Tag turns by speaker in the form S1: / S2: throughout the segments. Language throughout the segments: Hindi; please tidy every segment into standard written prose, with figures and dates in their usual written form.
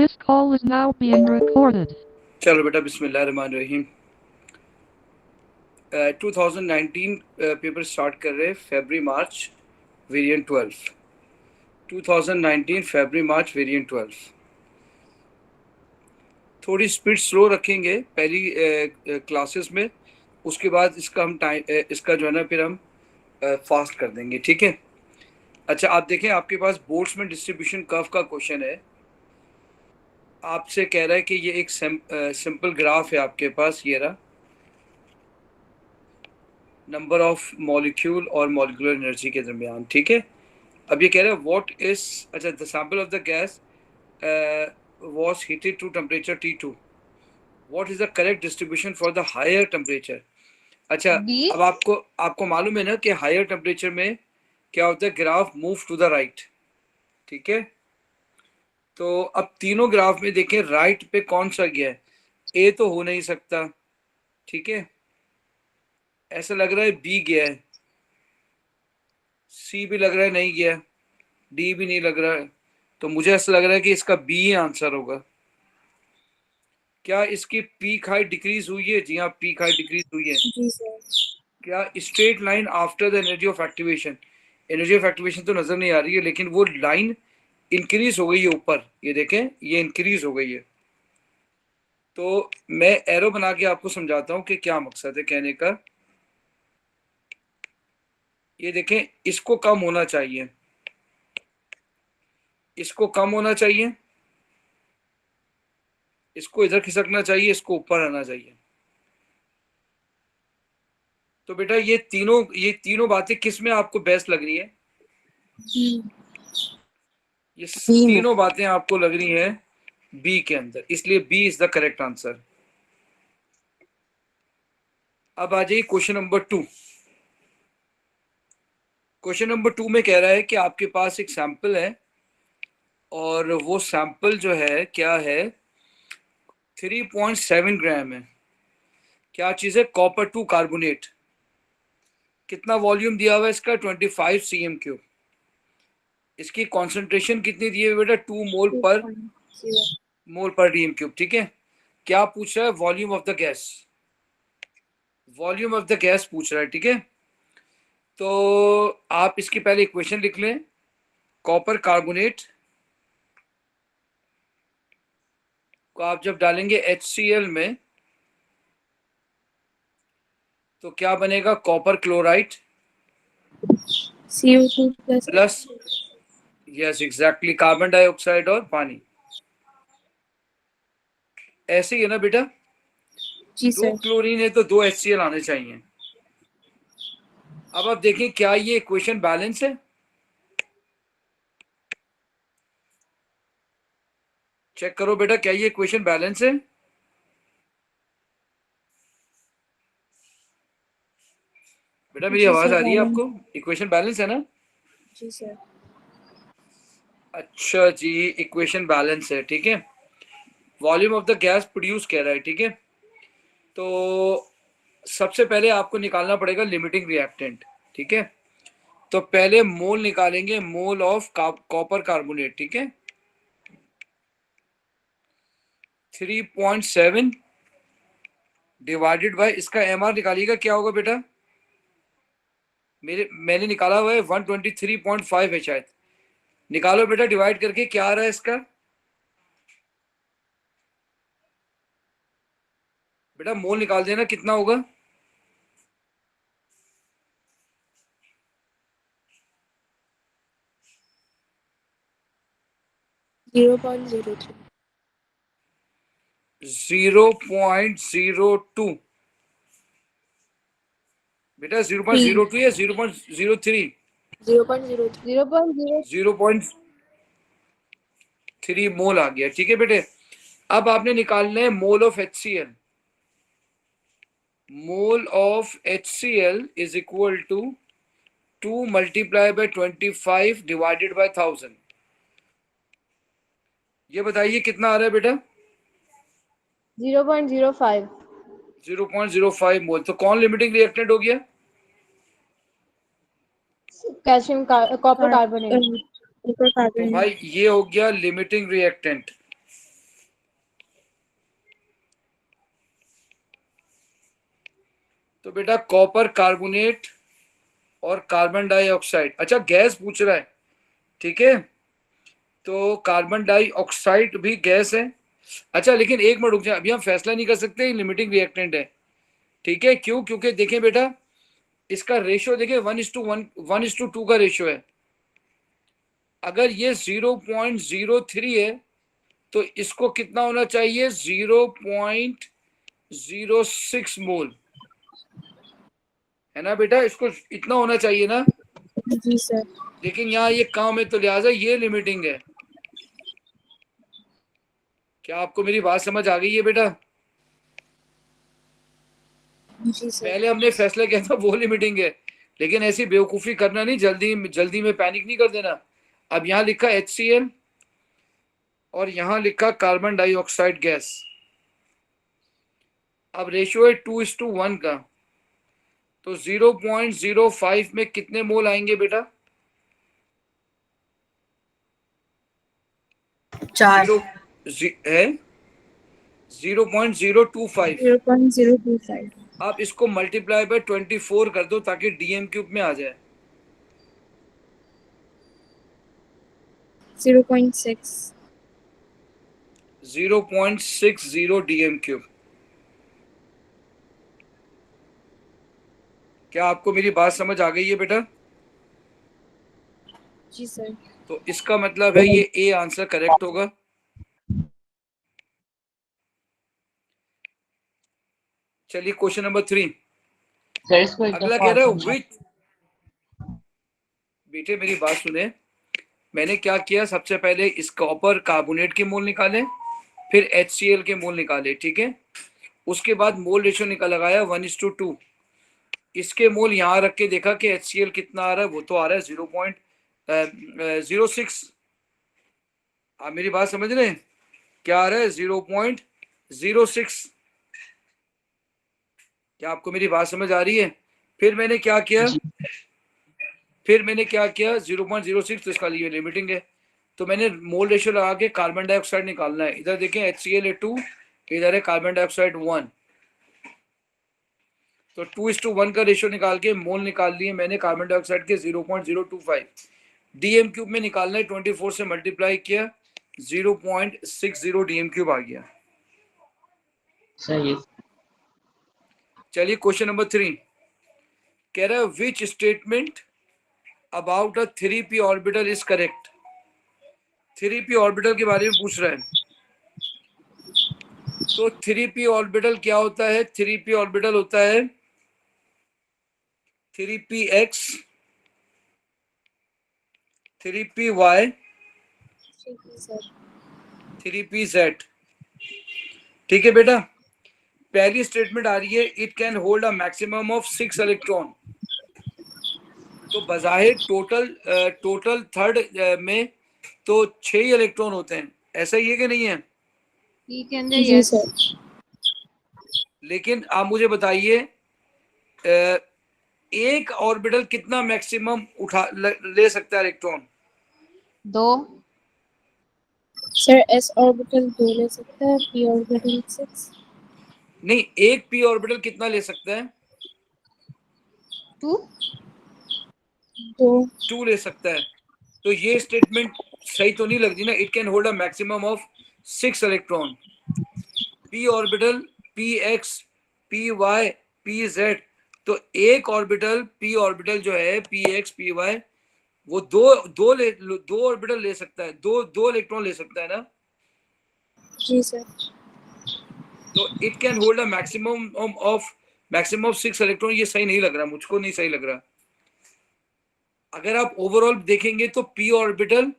S1: This call is now being recorded.
S2: चलो बेटा बिस्मिल्लाहिर्रहमानिर्रहीम। 2019 पेपर स्टार्ट कर रहे हैं, फरवरी मार्च वेरिएंट 12। 2019 फरवरी मार्च वेरिएंट 12। थोड़ी स्पीड स्लो रखेंगे पहली क्लासेस में, उसके बाद इसका हम टाइम इसका जो है ना फिर हम फास्ट कर देंगे, ठीक है। अच्छा, आप देखें आपके पास बोल्ट्जमैन डिस्ट्रीब्यूशन कर्व का क्वेश्चन है। आपसे कह रहा है कि ये एक सिंपल ग्राफ है आपके पास, ये रहा, नंबर ऑफ मॉलिक्यूल और मॉलिक्यूलर एनर्जी के दरमियान, ठीक है। अब ये कह रहे हैं व्हाट इज, अच्छा, the sample of the gas was heated to temperature T2. What is the correct distribution for the higher temperature? अच्छा, अब आपको आपको मालूम है ना कि हायर टेम्परेचर में क्या होता है, graph move to the right, ठीक है। तो अब तीनों ग्राफ में देखें राइट पे कौन सा गया है, ए तो हो नहीं सकता, ठीक है। ऐसा लग रहा है बी गया है, सी भी लग रहा है नहीं गया, डी भी नहीं लग रहा है, तो मुझे ऐसा लग रहा है कि इसका बी ही आंसर होगा। क्या इसकी पीक हाइट डिक्रीज हुई है? जी हाँ, पीक हाइट डिक्रीज हुई है।
S3: जी सर।
S2: क्या straight line after the energy of activation, energy of activation तो नजर नहीं आ रही है, लेकिन वो लाइन इंक्रीज हो गई है ऊपर, ये देखें ये इंक्रीज हो गई है। तो मैं एरो बना के आपको समझाता हूँ कि क्या मकसद है कहने का। ये देखें, इसको कम होना चाहिए, इसको कम होना चाहिए, इसको इधर खिसकना चाहिए, इसको ऊपर आना चाहिए। तो बेटा ये तीनों बातें किस में आपको बेस्ट लग रही है? ये तीनों बातें आपको लग रही हैं बी के अंदर, इसलिए B is the correct answer. अब आ जाइए क्वेश्चन नंबर 2। क्वेश्चन नंबर 2 में कह रहा है कि आपके पास एक सैंपल है और वो सैंपल जो है क्या है, 3.7 ग्राम है। क्या चीज है? Copper 2 carbonate. कितना वॉल्यूम दिया हुआ है इसका? 25 cm3। इसकी कॉन्सेंट्रेशन कितनी दी है बेटा? 2 मोल पर dm3, ठीक है। क्या पूछ रहा है? Volume of the gas, volume of the gas पूछ रहा है, ठीक है। तो आप इसकी पहले इक्वेशन लिख लें। कॉपर कार्बोनेट को आप जब डालेंगे HCl में तो क्या बनेगा? Copper chloride
S3: CO2
S2: plus, yes exactly, carbon dioxide और पानी। ऐसे ही है ना बेटा?
S3: जी
S2: दो
S3: सर।
S2: क्लोरीन है तो 2 HCl आने चाहिए। अब आप देखें क्या ये इक्वेशन बैलेंस है? चेक करो बेटा, क्या ये इक्वेशन बैलेंस है? बेटा मेरी
S3: जी
S2: आवाज
S3: सर,
S2: आ रही है आपको? इक्वेशन बैलेंस है ना?
S3: जी सर।
S2: अच्छा जी, इक्वेशन बैलेंस है, ठीक है। Volume of the gas produce कह रहा है, ठीक है। तो सबसे पहले आपको निकालना पड़ेगा लिमिटिंग रिएक्टेंट, ठीक है। तो पहले मोल निकालेंगे, मोल ऑफ कॉपर कार्बोनेट, ठीक है। 3.7 डिवाइडेड बाय इसका MR निकालिएगा, क्या होगा बेटा? मैंने निकाला हुआ है 123.5 है शायद। निकालो बेटा डिवाइड करके, क्या आ रहा है इसका? बेटा मोल निकाल देना, कितना होगा?
S3: जीरो 0.03।
S2: 0.02 बेटा, 0.02 या 0.03?
S3: 0.03।
S2: 0.3 मोल आ गया, ठीक है बेटे। अब आपने निकालना है mole of HCl। Mole of HCl is equal to 2 multiply by 25 divided by 1000। ये बताइए कितना आ रहा है बेटा?
S3: 0.05।
S2: 0.05 मोल। तो कौन लिमिटिंग रिएक्टेंट हो गया?
S3: Calcium copper carbonate.
S2: तो भाई ये हो गया लिमिटिंग रिएक्टेंट। तो बेटा कॉपर कार्बोनेट और कार्बन डाइऑक्साइड, अच्छा गैस पूछ रहा है, ठीक है, तो कार्बन डाइऑक्साइड भी गैस है। अच्छा लेकिन एक मिनट रुक जाए, अभी हम फैसला नहीं कर सकते, लिमिटिंग रिएक्टेंट है, ठीक है, क्यों, क्योंकि देखें बेटा इसका रेशियो देखिए 1:1, 1:2 का रेशियो है। अगर ये 0.03 है तो इसको कितना होना चाहिए, 0.06 मोल, है ना बेटा, इसको इतना होना चाहिए ना।
S3: जी सर।
S2: लेकिन यहाँ ये काम है तो लिहाजा ये लिमिटिंग है। क्या आपको मेरी बात समझ आ गई है बेटा?
S3: जी सर।
S2: पहले हमने फैसला किया था वो लिमिटिंग है, लेकिन ऐसी बेवकूफी करना नहीं, जल्दी जल्दी में पैनिक नहीं कर देना। अब यहाँ लिखा HCl और यहाँ लिखा कार्बन डाइऑक्साइड गैस। अब रेशियो है 2:1 का, तो 0.05 में कितने मोल आएंगे बेटा?
S3: 4।
S2: है 0.025।
S3: 0.025।
S2: आप इसको मल्टीप्लाई बाय 24 कर दो ताकि डीएम क्यूब में आ जाए।
S3: 0.6।
S2: 0.60 डीएम क्यूब। क्या आपको मेरी बात समझ आ गई है बेटा?
S3: जी सर।
S2: तो इसका मतलब है ये ए आंसर करेक्ट होगा। चलिए क्वेश्चन नंबर 3,
S4: सर इसको एक
S2: अगला
S4: दफा
S2: कह
S4: और
S2: रहा है
S4: समझा।
S2: विच, बेटे मेरी बात सुने, मैंने क्या किया, सबसे पहले इस कॉपर कार्बोनेट के मोल निकाले, फिर HCl के मोल निकाले, ठीक है, उसके बाद मोल रेशियो निकाल लगाया 1:2। इसके मोल यहाँ रख के देखा कि HCl कितना आ रहा है, वो तो आ रहा है 0.06। आप मेरी बात समझ रहे हैं, क्या आ रहा है 0.06। क्या आपको मेरी बात समझ आ रही है? फिर मैंने क्या किया,
S4: जी
S2: 0.06, तो इसका लिए लिमिटिंग है, तो मैंने मोल रेशियो लगा के कार्बन डाइऑक्साइड निकालना है। इधर देखें HCl है 2, इधर है कार्बन डाइऑक्साइड 1, तो 2:1 का रेशियो निकाल के मोल निकाल लिए मैंने कार्बन डाइऑक्साइड के 0.025। डीएम क्यूब में निकालना है, 24 से मल्टीप्लाई किया, 0.60 डीएम क्यूब आ गया।
S4: सही है।
S2: चलिए क्वेश्चन नंबर 3, कह रहा है विच statement about a 3p orbital is correct. 3p orbital के बारे में पूछ रहा है। तो 3p ऑर्बिटल क्या होता है? 3p ऑर्बिटल होता है 3px, 3py,
S3: ठीक है सर।
S2: 3pz, ठीक है बेटा। पहली स्टेटमेंट आ रही है it can hold a maximum of 6 electron. तो बजाहिर टोटल थर्ड में तो 6 ही इलेक्ट्रॉन होते हैं, ऐसा ही है कि नहीं है?
S3: जी सर।
S2: लेकिन आप मुझे बताइए एक ऑर्बिटल कितना मैक्सिमम ले सकता है इलेक्ट्रॉन?
S1: 2,
S3: सर s ऑर्बिटल 2 ले सकता है, p ऑर्बिटल 6।
S2: नहीं, एक p ऑर्बिटल कितना ले सकता है?
S3: 2। 2।
S2: 2 ले सकता है। तो ये स्टेटमेंट सही तो नहीं लग रही ना, it can hold a maximum of 6 electron. p orbital px, py, pz, तो एक ऑर्बिटल p ऑर्बिटल जो है px py वो दो ऑर्बिटल ले सकता है, दो इलेक्ट्रॉन ले सकता है ना।
S3: जी सर।
S2: तो it can hold a maximum of 6 electron, ये सही नहीं लग रहा, मुझको नहीं सही लग रहा। अगर आप ओवरऑल देखेंगे तो p ऑर्बिटल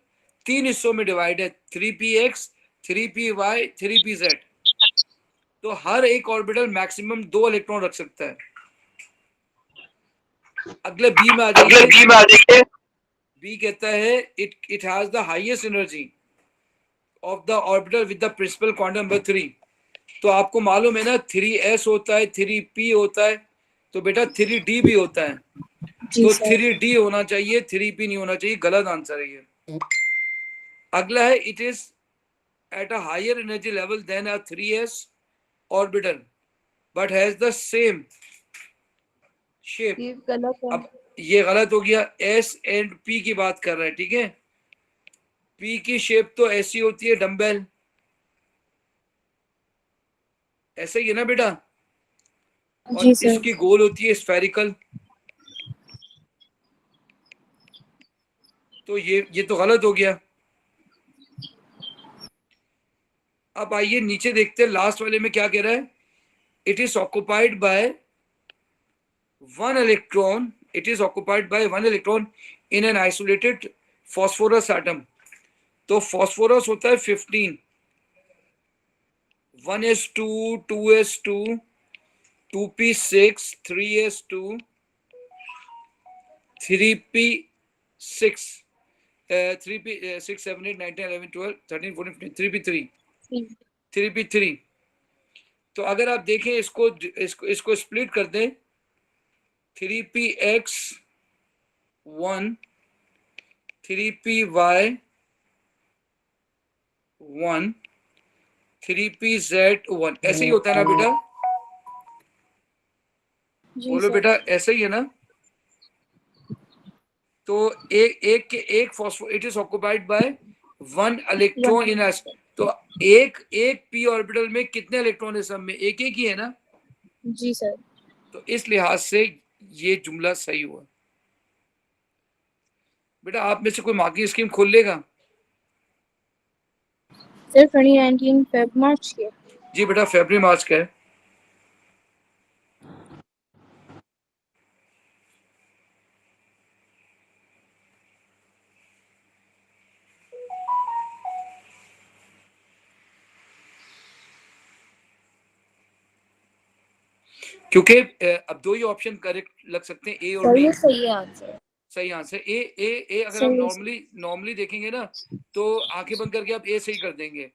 S2: 3 हिस्सों में डिवाइड है, 3px, 3py, 3pz, तो हर एक ऑर्बिटल मैक्सिमम 2 इलेक्ट्रॉन रख सकता है। अगले बी में आ जाइए। बी कहता है it has the highest energy of the orbital with the principal quantum number 3। तो आपको मालूम है ना 3s होता है, 3p होता है, तो बेटा 3d भी होता है,
S3: जी
S2: तो
S3: सर।
S2: 3d होना चाहिए, 3p नहीं होना चाहिए, गलत आंसर है ये। अगला है it is at a higher energy level than a 3s orbital but has the same shape.
S3: ये गलत है।
S2: अब ये गलत हो गया, एस एंड पी की बात कर रहा है, ठीक है। पी की शेप तो ऐसी होती है डम्बेल, ऐसे ही है ना बेटा, और
S3: जी सर।
S2: इसकी गोल होती है स्फेरिकल। तो ये तो गलत हो गया। अब आइए नीचे देखते हैं, लास्ट वाले में क्या कह रहा है। It is occupied by one electron, it is occupied by one electron in an isolated phosphorus atom. तो फॉस्फोरस होता है 15, 1s2, 2s2, 2p6, 3s2, 3p6, 3p6, 7, 8, 9, 10, 11, 12, 13, 14, 15, 3p3, 3p3। तो अगर आप देखें इसको इसको स्प्लिट कर दें, 3px1, 3py1, 3pz1, ऐसे ही होता है ना बेटा?
S3: जी
S2: बोलो
S3: सर।
S2: बेटा, ऐसे ही है ना? तो एक phospho, it is occupied by one electron in S. तो एक पी ऑर्बिटल में कितने इलेक्ट्रॉन है? सब में एक ही है ना?
S3: जी सर।
S2: तो इस लिहाज से ये जुमला सही हुआ। बेटा आप में से कोई मार्किंग स्कीम खोल लेगा?
S3: सर 2019 फेब मार्च के।
S2: जी बेटा, फरवरी मार्च का है। क्योंकि अब दो ही ऑप्शन करेक्ट लग सकते हैं, ए और
S3: सर
S2: डी।
S3: ये सही है आंसर।
S2: सही आंसर ए। ए अगर हम
S3: सही है सर।
S2: नॉर्मली देखेंगे ना, तो आंखें बंद करके आप ए सही कर देंगे।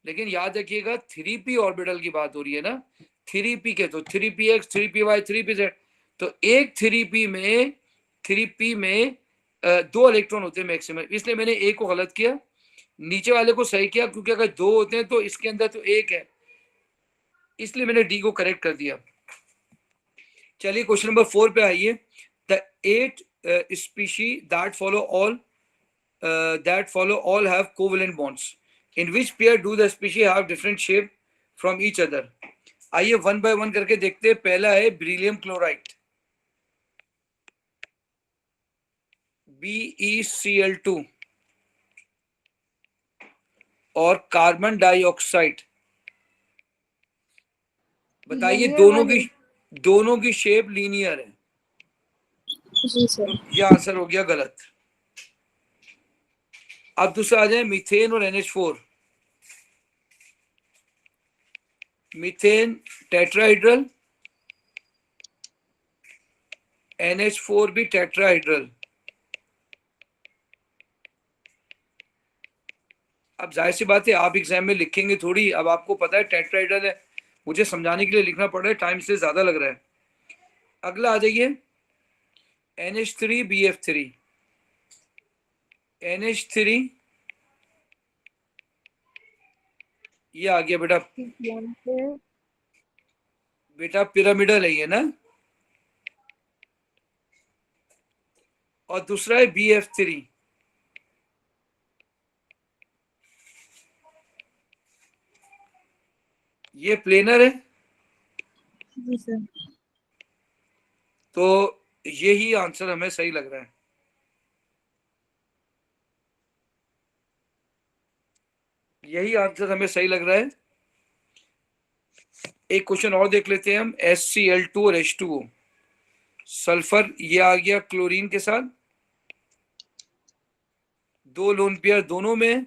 S2: लेकिन याद रखिएगा 3p ऑर्बिटल की बात हो रही है ना, 3p के, तो 3px, 3py, 3pz। तो एक 3p में दो इलेक्ट्रॉन होते हैं मैक्सिमम, इसलिए मैंने ए को गलत किया, नीचे वाले को सही किया, क्योंकि अगर दो होते हैं तो इसके अंदर तो एक है, इसलिए मैंने डी को करेक्ट कर दिया। चलिए क्वेश्चन नंबर 4 पे आइए। The 8 species that follow all have covalent bonds. In which pair do the species have different shape from each other? आइए वन बाय वन करके देखते हैं। पहला है बेरिलियम क्लोराइड, BeCl2, और कार्बन डाइऑक्साइड। बताइए
S3: लीनियर वाले।
S2: दोनों की शेप लीनियर है।
S3: जी सर।
S2: तो यह आंसर हो गया गलत। अब दूसरा आ जाए, मीथेन और NH4। मीथेन टेट्राहाइड्रल, NH4 भी टेट्राहाइड्रल। अब जाहिर सी बात है, आप एग्जाम में लिखेंगे थोड़ी, अब आपको पता है टेट्राहाइड्रल है, मुझे समझाने के लिए लिखना पड़ रहा है, टाइम से ज्यादा लग रहा है। अगला आ जाइए, NH3BF3, NH3, ये आ गया बेटा। बेटा पिरामिडल है ये ना, और दूसरा है BF3, ये प्लेनर है।
S3: जी सर।
S2: तो यही आंसर हमें सही लग रहा है। यही आंसर हमें सही लग रहा है। एक क्वेश्चन और देख लेते हैं हम, HCl2 और H2O, सल्फर ये आ गया क्लोरीन के साथ, दो लोन पेयर दोनों में,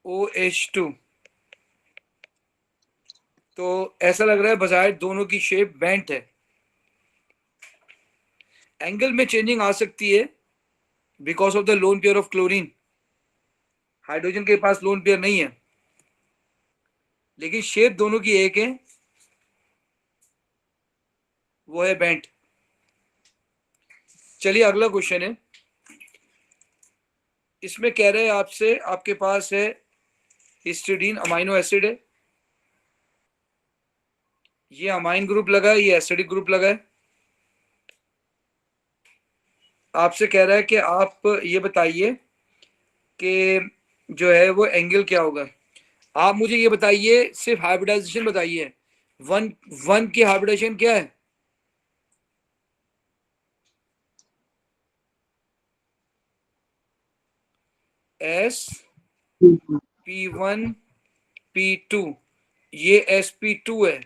S2: OH2। तो ऐसा लग रहा है बजाय दोनों की शेप बेंट है। एंगल में चेंजिंग आ सकती है because of the lone pair of chlorine. Hydrogen के पास लोन पेयर नहीं है, लेकिन शेप दोनों की एक है, वो है बेंट। चलिए अगला क्वेश्चन है। इसमें कह रहे हैं आपसे, आपके पास है हिस्टिडीन अमाइनो एसिड है, ये अमाइन ग्रुप लगा है, ये एसिडिक ग्रुप लगा है। आपसे कह रहा है कि आप ये बताइए कि जो है वो एंगल क्या होगा। आप मुझे ये बताइए, सिर्फ हाइब्रिडाइजेशन बताइए, वन वन की हाइब्रिडाइजेशन क्या है? एस P1 P2, ये SP2 है।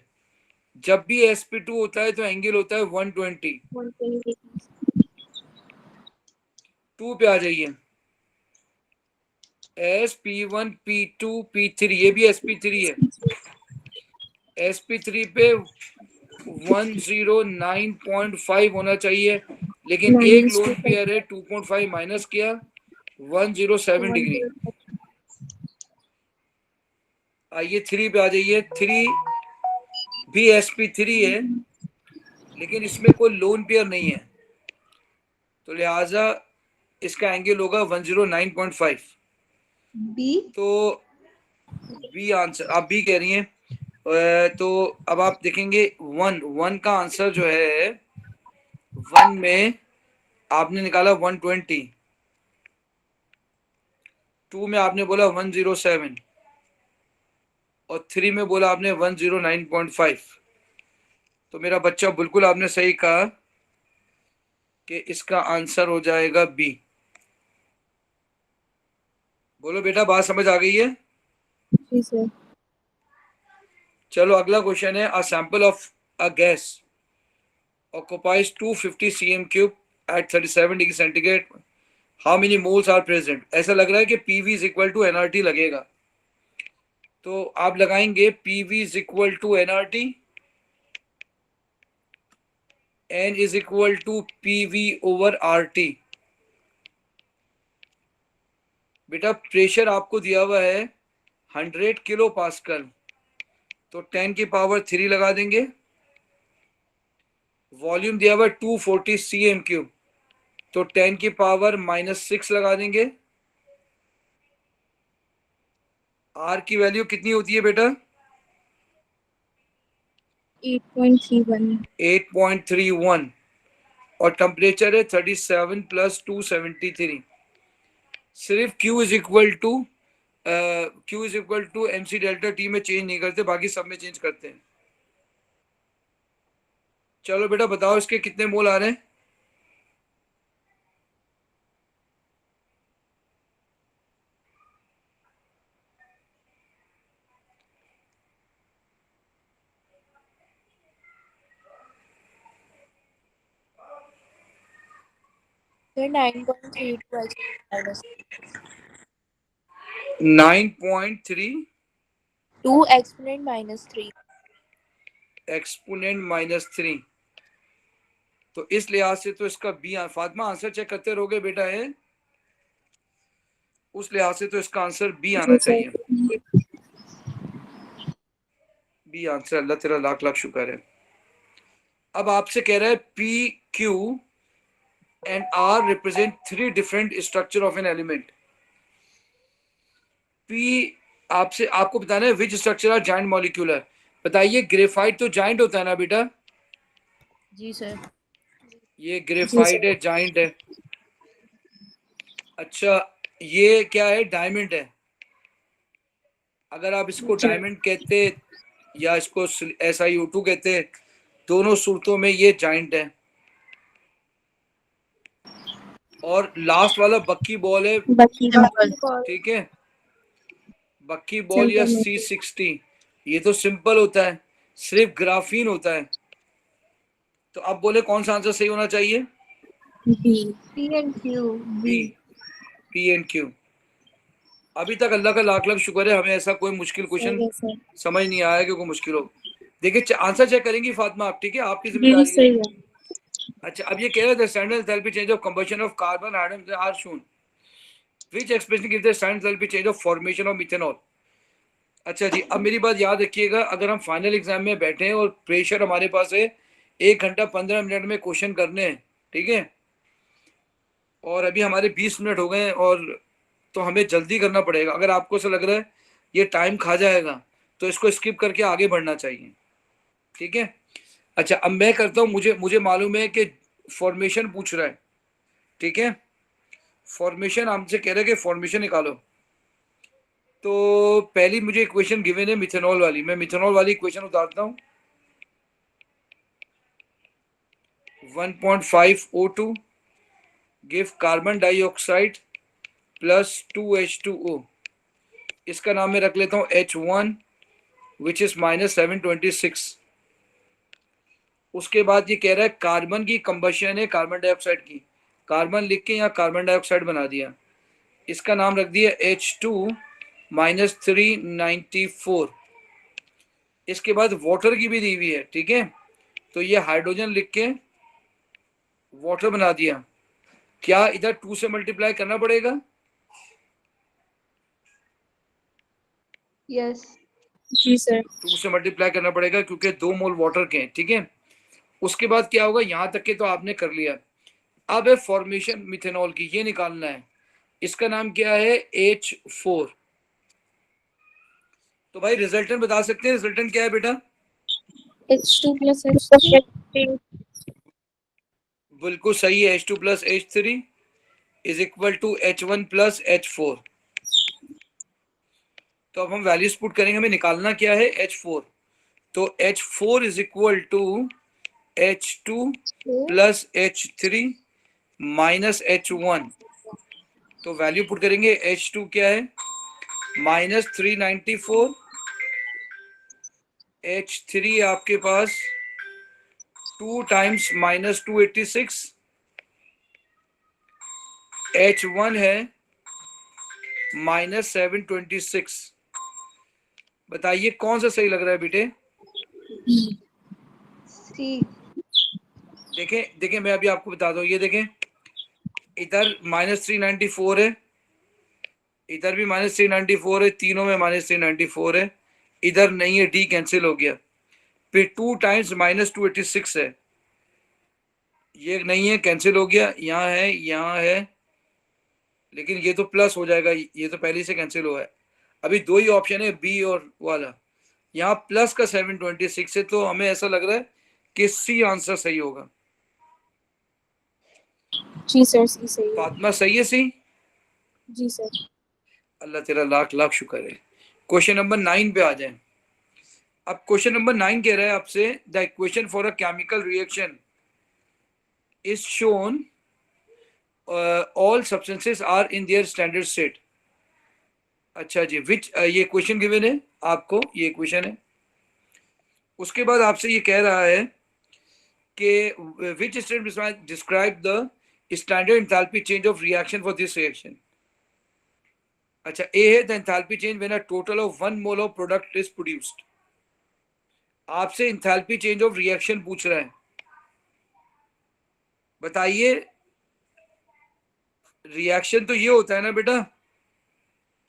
S2: जब भी SP2 होता है तो एंगल होता है 120।
S3: 120.
S2: 2 पे आ जाइए, SP1 P2 P3, ये भी SP3 है। SP3 पे 109.5 होना चाहिए, लेकिन एक
S3: Minus
S2: लोन
S3: 2.
S2: पेयर है, 2.5 माइनस किया, 107 डिग्री।
S3: 108.
S2: आइए 3 पे आ जाइए, 3 भी SP3 है, लेकिन इसमें कोई लोन पेयर नहीं है, तो लिहाजा इसका एंगल होगा 109.5।
S5: बी
S2: तो बी आंसर, आप बी कह रही हैं। तो अब आप देखेंगे वन का आंसर जो है, वन में आपने निकाला 120, 2 में आपने बोला 107 और 3 में बोला आपने 109.5। तो मेरा बच्चा बिल्कुल आपने सही कहा कि इसका आंसर हो जाएगा बी। बोलो बेटा, बात समझ आ गई है?
S3: जी सर.
S2: चलो अगला क्वेश्चन है, a sample of a gas occupies 250 cm cube at 37 degree centigrade, how many moles are present. ऐसा लग रहा है कि PV is equal to nRT लगेगा, तो आप लगाएंगे PV is equal to nRT, n is equal to PV over RT. बेटा प्रेशर आपको दिया हुआ है 100 किलो पास्कल, तो 10 की पावर 3 लगा देंगे। वॉल्यूम दिया हुआ है 240 cm क्यूब, तो 10 की पावर -6 लगा देंगे। आर की वैल्यू कितनी होती है बेटा?
S3: 8.31.
S2: 8.31, और टेम्परेचर है 37 + 273। सिर्फ Q is equal to MC delta T में चेंज नहीं करते, बाकी सब में चेंज करते हैं। चलो बेटा बताओ इसके कितने मोल आ रहे हैं?
S3: Sir, 9.32 minus
S2: 9.3
S3: 2 exponent minus 3.
S2: Exponent -3। तो इस लिहाज से तो इसका बी। फातिमा आंसर चेक करते रहोगे बेटा है, उस लिहाज से तो इसका आंसर बी आना
S3: जी सर.
S2: चाहिए। बी आंसर, अल्लाह तेरा लाख लाख शुक्र है। अब आपसे कह रहा है P Q and R represent 3 different structure of an element. P आपसे आपको बताना है which structure are giant molecular. बताइए, ग्रेफाइट तो जॉइंट होता है ना बेटा?
S5: जी सर.
S2: ये
S3: जी
S2: ग्रेफाइट
S3: सर.
S2: है, जॉइंट है। अच्छा, ये क्या है? डायमंड है। अगर आप इसको
S3: जी.
S2: डायमंड कहते या इसको SiO2 कहते, दोनों सूरतों में ये जॉइंट है। और लास्ट वाला बक्की बॉल है,
S3: बाकी
S2: ठीक है, बक्की बॉल या
S3: सेंटर में
S2: C60, ये तो सिंपल होता है, सिर्फ ग्राफीन होता है। तो अब बोले कौन सा आंसर सही होना चाहिए?
S3: B.
S5: P and Q.
S2: B, P and Q. अभी तक अल्लाह का लाख लाख शुक्र है, हमें ऐसा कोई मुश्किल क्वेश्चन
S3: सही है सर.
S2: समझ नहीं आया कि कोई मुश्किल हो। देखिए आंसर चेक करेंगी फातिमा आप, ठीक है, आपकी
S3: जी
S2: जिम्मेदारी है।
S3: सही है.
S2: अच्छा, अब ये कह रहे थे standard enthalpy change of combustion of carbon atoms are shown, which expression gives the standard enthalpy change of formation of methanol. अच्छा जी, अब मेरी बात याद रखिएगा, अगर हम फाइनल एग्जाम में बैठे हैं और प्रेशर हमारे पास है 1 घंटा 15 मिनट में क्वेश्चन करने हैं, ठीक है, और अभी हमारे 20 मिनट हो गए हैं, और तो हमें जल्दी करना पड़ेगा। अगर आपको ऐसा लग रहा है ये टाइम खा जाएगा, तो इसको स्किप करके आगे बढ़ना चाहिए। ठीक है। अच्छा अब मैं करता हूँ, मुझे मुझे मालूम है कि फॉर्मेशन पूछ रहा है, ठीक है। फॉर्मेशन हमसे कह रहा है कि फॉर्मेशन निकालो। तो पहली मुझे इक्वेशन गिवन है मिथेनॉल वाली, मैं मिथेनॉल वाली इक्वेशन उतारता हूँ। 1.5 O2 give carbon dioxide plus 2H2O। इसका नाम मैं रख लेता हूँ H1 विच इज -726। उसके बाद ये कह रहा है कार्बन की कंबशन है कार्बन डाइऑक्साइड की, कार्बन लिख के यहाँ कार्बन डाइऑक्साइड बना दिया, इसका नाम रख दिया H2 -394। इसके बाद वाटर की भी दी हुई है, ठीक है, तो ये हाइड्रोजन लिख के वाटर बना दिया। क्या इधर 2 से मल्टीप्लाई करना पड़ेगा?
S5: Yes.
S3: जी सर।
S2: 2 से मल्टीप्लाई करना पड़ेगा क्योंकि 2 मोल वाटर के हैं, ठीक है। उसके बाद क्या होगा, यहां तक के तो आपने कर लिया। अब है फॉर्मेशन मिथेनॉल की, ये निकालना है। इसका नाम क्या है H4। तो भाई रिजल्टेंट बता सकते हैं, रिजल्टेंट क्या है बेटा?
S3: H2 plus H3
S2: बिल्कुल सही है, H2 plus H3 is equal to H1 plus H4। तो अब हम वैल्यूज पुट करेंगे, हमें निकालना क्या है H4। तो H4 is equal to H2 plus H3 minus H1। तो वैल्यू पुट करेंगे, H2 क्या है -394, H3 आपके पास 2 टाइम्स -286, H1 है -726। बताइए कौन सा सही लग रहा है बेटे?
S5: C.
S2: देखें देखें, मैं अभी आपको बता दूं, ये देखें, इधर -394 है, इधर भी -394 है, तीनों में -394 है, इधर नहीं है, डी कैंसिल हो गया। फिर 2 टाइम्स -286 है, ये नहीं है, कैंसिल हो गया, यहाँ है, यहाँ है, लेकिन ये तो प्लस हो जाएगा, ये तो पहले से कैंसिल हुआ है। अभी दो ही ऑप्शन है, बी और वाला। यहाँ प्लस का 726 है, तो हमें ऐसा लग रहा है कि सी आंसर सही होगा।
S3: जी सर, सी सही है।
S2: फातिमा सही है सी?
S3: जी सर।
S2: अल्लाह तेरा लाख लाख शुक्र है। क्वेश्चन नंबर 9 पे आ जाए। अब क्वेश्चन नंबर 9 कह रहा है आपसे, the equation for a chemical reaction is shown all substances are in their standard state. अच्छा जी, विच ये क्वेश्चन गिवन है आपको, ये क्वेश्चन है। उसके बाद आपसे ये कह रहा है कि which statement describe the standard enthalpy change of reaction for this reaction. अच्छा, ए है the enthalpy change when a total of 1 mole of product is produced. आपसे एंथैल्पी चेंज ऑफ रिएक्शन पूछ रहा है, बताइए। रिएक्शन तो ये होता है ना बेटा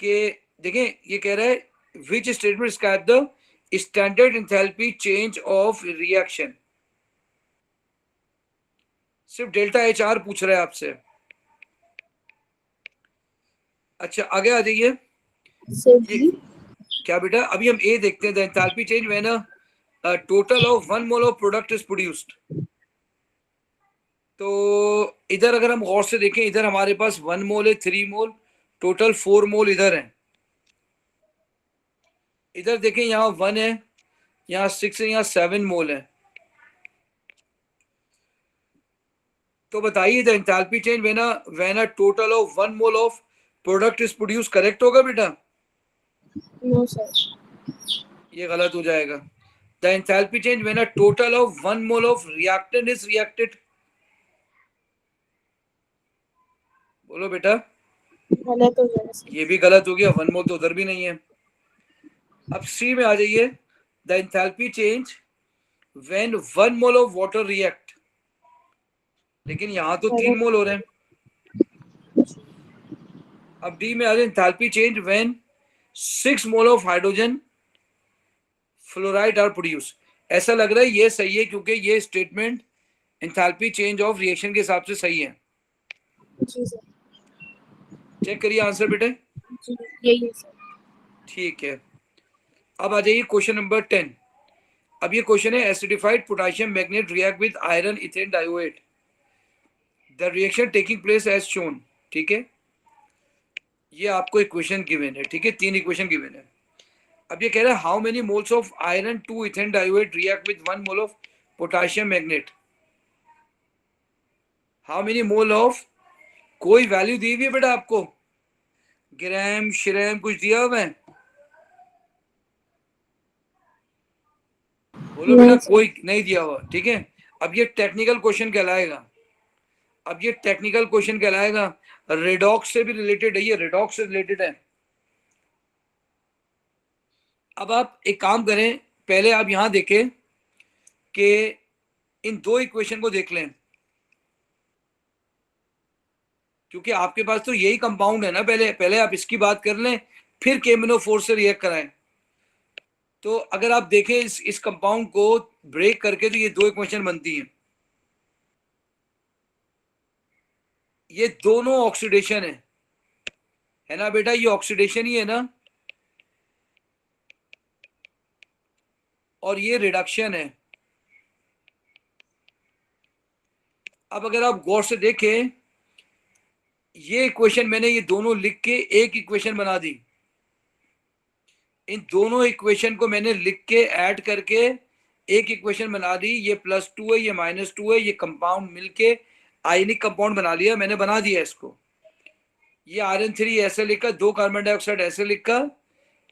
S2: कि देखें, ये कह रहा है which statement describe the standard enthalpy change of reaction. सिर्फ डेल्टा एच आर पूछ रहा है आपसे। अच्छा आगे आ जाइए।
S3: सर
S2: ये
S3: डी।
S2: क्या बेटा, अभी हम ए देखते हैं, the enthalpy change when a total of 1 mole of product is produced. तो इधर अगर हम गौर से देखें, इधर हमारे पास 1 मोल है, 3 मोल, टोटल 4 मोल इधर है। इधर देखें, यहाँ 1 है, यहाँ 6 है, यहाँ 7 मोल है। तो बताइए the enthalpy change when a total of 1 mole of product is produce, correct होगा बेटा?
S3: No sir.
S2: ये गलत हो जाएगा। The enthalpy change when a total of 1 mole of reactant is reacted. बोलो बेटा।
S3: गलत हो जाएगा सर।
S2: ये भी गलत हो गया, 1 मोल तो उधर भी नहीं है। अब सी में आ जाइए, the enthalpy change when 1 mole of water react, लेकिन यहां तो 3 मोल हो रहे हैं। अब डी में आ जाए, enthalpy change when 6 mole of hydrogen fluoride are produce. ऐसा लग रहा है ये सही है, क्योंकि ये statement enthalpy change of reaction के हिसाब से सही है।
S3: जी सर।
S2: चेक करिए आंसर बेटे।
S3: जी यही है सर।
S2: ठीक है, अब आ जाइए क्वेश्चन नंबर 10। अब ये क्वेश्चन है acidified potassium magnet react with iron ethane dioate, the reaction taking place as shown. ठीक है, ये आपको इक्वेशन गिवन है। ठीक है, 3 इक्वेशन गिवन है। अब ये कह रहा है how many moles of iron 2 ethane dioate react with 1 mole of potassium magnet. How many mole of, कोई वैल्यू दी हुई है बेटा आपको, ग्राम श्रैम कुछ दिया हुआ है? बोलो बेटा,
S3: नहीं सर।
S2: कोई नहीं दिया हुआ। ठीक है, अब ये टेक्निकल क्वेश्चन कहलाएगा। अब ये टेक्निकल क्वेश्चन कहलाएगा, रेडॉक्स से भी रिलेटेड है, ये रेडॉक्स से रिलेटेड है। अब आप एक काम करें, पहले आप यहां देखें कि इन 2 इक्वेशन को देख लें, क्योंकि आपके पास तो यही कंपाउंड है ना। पहले आप इसकी बात कर लें, फिर KMnO4 से रिएक्ट कराएं। तो अगर आप देखें इस कंपाउंड को ब्रेक करके, तो ये 2 इक्वेशन बनती हैं। ये दोनों ऑक्सीडेशन है ना बेटा, ये ऑक्सीडेशन ही है ना, और ये रिडक्शन है। अब अगर आप गौर से देखें, ये इक्वेशन मैंने ये दोनों लिख के एक इक्वेशन बना दी। इन दोनों इक्वेशन को मैंने लिख के ऐड करके एक इक्वेशन बना दी। ये +2 है, ये -2 है, ये कंपाउंड मिलके आयनिक कंपाउंड बना लिया, मैंने बना दिया इसको। ये Rn3 ऐसे लिखा, 2 कार्बन डाइऑक्साइड ऐसे लिखा,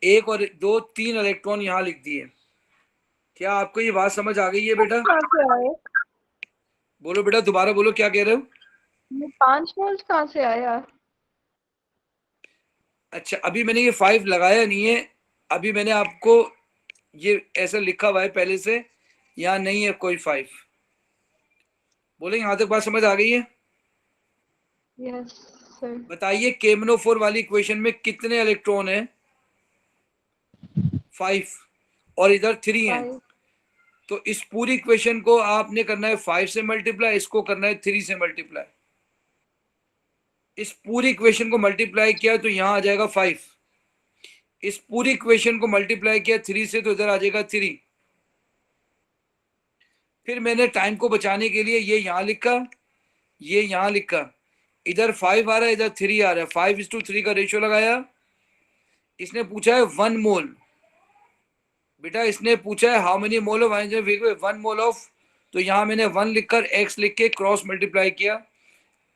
S2: 1 और 2 3 इलेक्ट्रॉन यहां लिख दिए। क्या आपको ये बात समझ आ गई है बेटा?
S5: कहाँ से आए?
S2: बोलो बेटा, दोबारा बोलो, क्या कह रहे हो?
S5: ये 5 मोल्स कहाँ से आया?
S2: अच्छा, अभी मैंने ये 5 लगाया नहीं है, अभी मैंने आपको ये ऐसा लिखा हुआ है पहले से, यहाँ नहीं है कोई 5। बोले यहां तक बात समझ आ गई है?
S5: Yes sir.
S2: बताइए KMnO4 वाली इक्वेशन में कितने इलेक्ट्रॉन है? 5, और इधर 3 है। तो इस पूरी इक्वेशन को आपने करना है 5 से मल्टीप्लाई, इसको करना है 3 से मल्टीप्लाई। इस पूरी इक्वेशन को मल्टीप्लाई किया तो यहां आ जाएगा 5। इस पूरी इक्वेशन को मल्टीप्लाई किया 3 से, तो इधर आ जाएगा 3। फिर मैंने टाइम को बचाने के लिए ये यहां लिखा, ये यहां लिखा, इधर 5 आ रहा है, इधर 3 आ रहा है, 5:3 का रेशियो लगाया। इसने पूछा है 1 मोल, बेटा इसने पूछा है how many mole of 1 mole of, तो यहां मैंने 1 लिखकर x लिख के क्रॉस मल्टीप्लाई किया,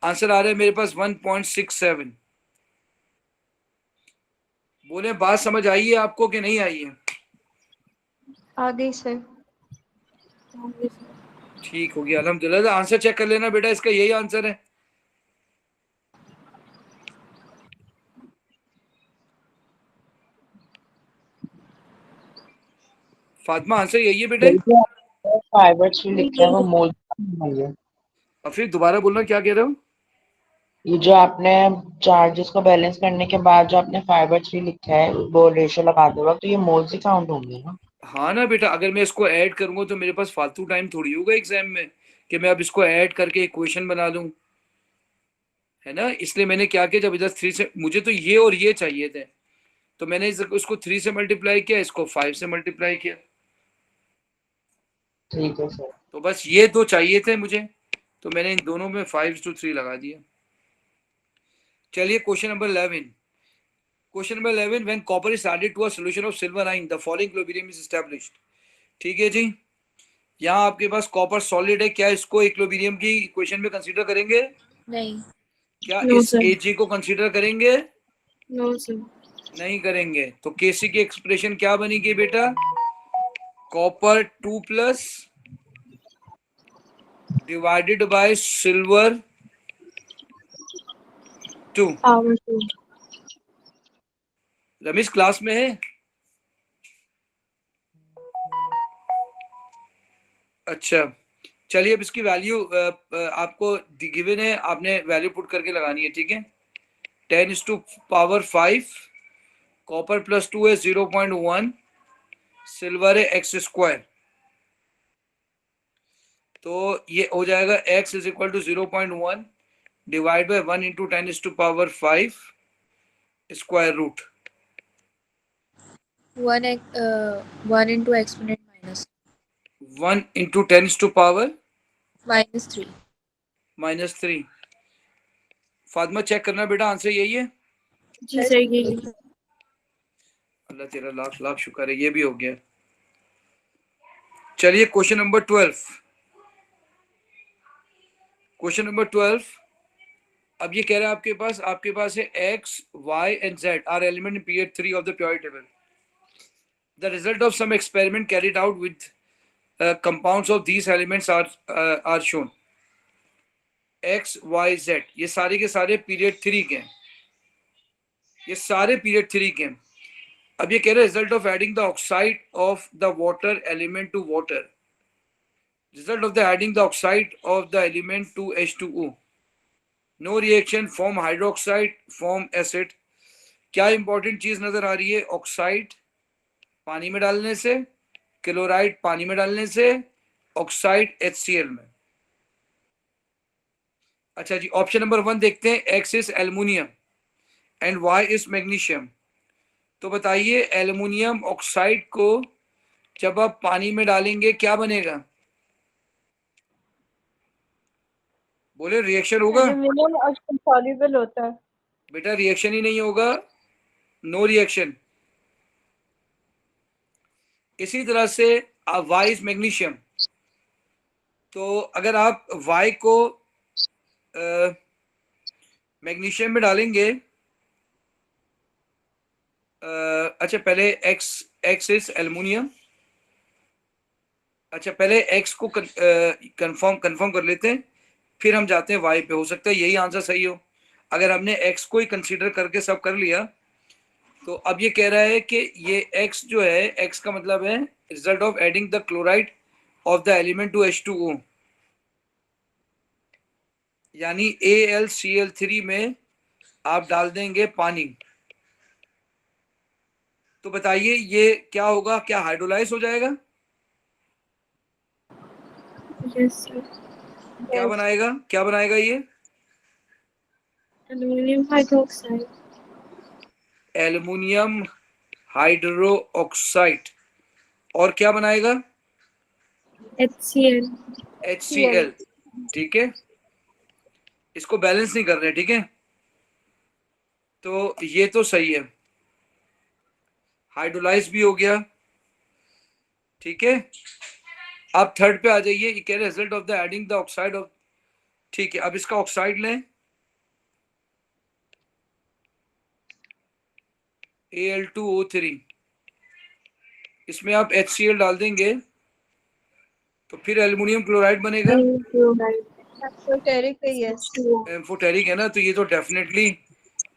S2: आंसर आ रहा है मेरे पास 1.67। बोले बात समझ आई है आपको कि नहीं आई है?
S5: आ गई सर।
S2: ठीक हो गया, अल्हम्दुलिल्लाह। आंसर चेक कर लेना बेटा, इसका यही आंसर है। फातिमा, आंसर यही है बेटे?
S4: फाइबर 3 लिखा है वो मोल है।
S2: और फिर दोबारा बोलना, क्या कह रहे हो?
S4: ये जो आपने चार्जेस को बैलेंस करने के बाद जो आपने फाइबर 3 लिखा है वो रेशियो लगाते वक्त, तो ये मोल्स ही काउंट होंगे ना?
S2: हाँ ना बेटा, अगर मैं इसको ऐड करूंगा तो मेरे पास फालतू टाइम थोड़ी होगा एग्जाम में कि मैं अब इसको ऐड करके इक्वेशन बना लूं, है ना। इसलिए मैंने क्या किया, जब इधर 3 से, मुझे तो ये और ये चाहिए थे, तो मैंने इसको 3 से मल्टीप्लाई किया, इसको 5 से मल्टीप्लाई किया।
S4: ठीक है सर।
S2: तो बस ये 2 चाहिए थे मुझे, तो मैंने इन दोनों में 5:3 लगा दिया। चलिए question number 11। Question number 11, when copper is added to a solution of silver ion the following equilibrium is established. ठीक है जी, यहाँ आपके पास कॉपर सॉलिड है, क्या इसको इक्विलिब्रियम की इक्वेशन में कंसीडर करेंगे?
S5: नहीं।
S2: क्या
S3: नो
S2: इस
S3: सर।
S2: Ag को कंसीडर करेंगे?
S3: No sir.
S2: नहीं करेंगे। तो Kc की एक्सप्रेशन क्या बनेगी बेटा? Copper 2+ divided by silver 2।
S3: Power 2।
S2: Ramesh class में है? अच्छा, चलिए अब इसकी वैल्यू आपको गिवन है, आपने वैल्यू पुट करके लगानी है। ठीक है, 10⁵ कॉपर +2 है 0.1, सिल्वर है x², तो ये हो जाएगा x = 0.1 divide by 1 × 10⁵ square root.
S5: 1 into exponent minus।
S2: 1 into 10⁻³
S5: -3।
S2: -3। Fatima check करना बेटा, आंसर यही है।
S3: जी सर यही।
S2: अल्लाह तेरा लाख लाख शुक्र है, ये भी हो गया। चलिए क्वेश्चन नंबर 12। क्वेश्चन नंबर 12, अब ये कह रहा है आपके पास है x, y and z are element in period 3 of the periodic table. The result of some experiment carried out with compounds of these elements are shown. x, y, z ये सारे के सारे पीरियड 3 के हैं, ये सारे पीरियड 3 के हैं। अब ये कह रहे हैं result of adding the oxide of the water element to water, result of the adding the oxide of the element to H2O, no reaction, form hydroxide, form acid। क्या इंपॉर्टेंट चीज नजर आ रही है? ऑक्साइड पानी में डालने से, क्लोराइड पानी में डालने से, ऑक्साइड HCl में। अच्छा जी, ऑप्शन नंबर 1 देखते हैं। X is aluminium and Y is magnesium. तो बताइए एल्युमिनियम ऑक्साइड को जब आप पानी में डालेंगे क्या बनेगा? बोले रिएक्शन होगा?
S5: एल्युमिनियम सॉल्युबल होता है।
S2: बेटा रिएक्शन ही नहीं होगा, नो रिएक्शन। इसी तरह से वाई इज मैग्नीशियम, तो अगर आप वाई को मैग्नीशियम में डालेंगे, अच्छा पहले एक्स इज एल्युमिनियम। अच्छा पहले एक्स को कंफर्म कर लेते हैं, फिर हम जाते हैं वाई पे। हो सकता है यही आंसर सही हो। अगर हमने एक्स को ही कंसीडर करके सब कर लिया, तो अब ये कह रहा है कि ये एक्स जो है, एक्स का मतलब है result of adding the chloride of the element to H2O, यानी AlCl3 में आप डाल देंगे पानी। तो बताइए ये क्या होगा? क्या हाइड्रोलाइज हो जाएगा?
S3: Yes sir.
S2: क्या बनाएगा? क्या बनाएगा ये?
S3: Aluminium hydroxide.
S2: Aluminium hydro oxide. और क्या बनाएगा?
S3: HCl।
S2: HCl। ठीक है, इसको बैलेंस नहीं कर रहे, ठीक है। तो ये तो सही है, हाइड्रोलाइज भी हो गया, ठीक है। अब थर्ड पे आ जाइए। ये कह रहे result of the adding the oxide of, ठीक है। अब इसका ऑक्साइड लें, Al2O3, इसमें आप HCl डाल देंगे तो फिर एल्युमिनियम क्लोराइड बनेगा।
S5: एम्फोटेरिक है, यस।
S2: एम्फोटेरिक है ना, तो ये तो डेफिनेटली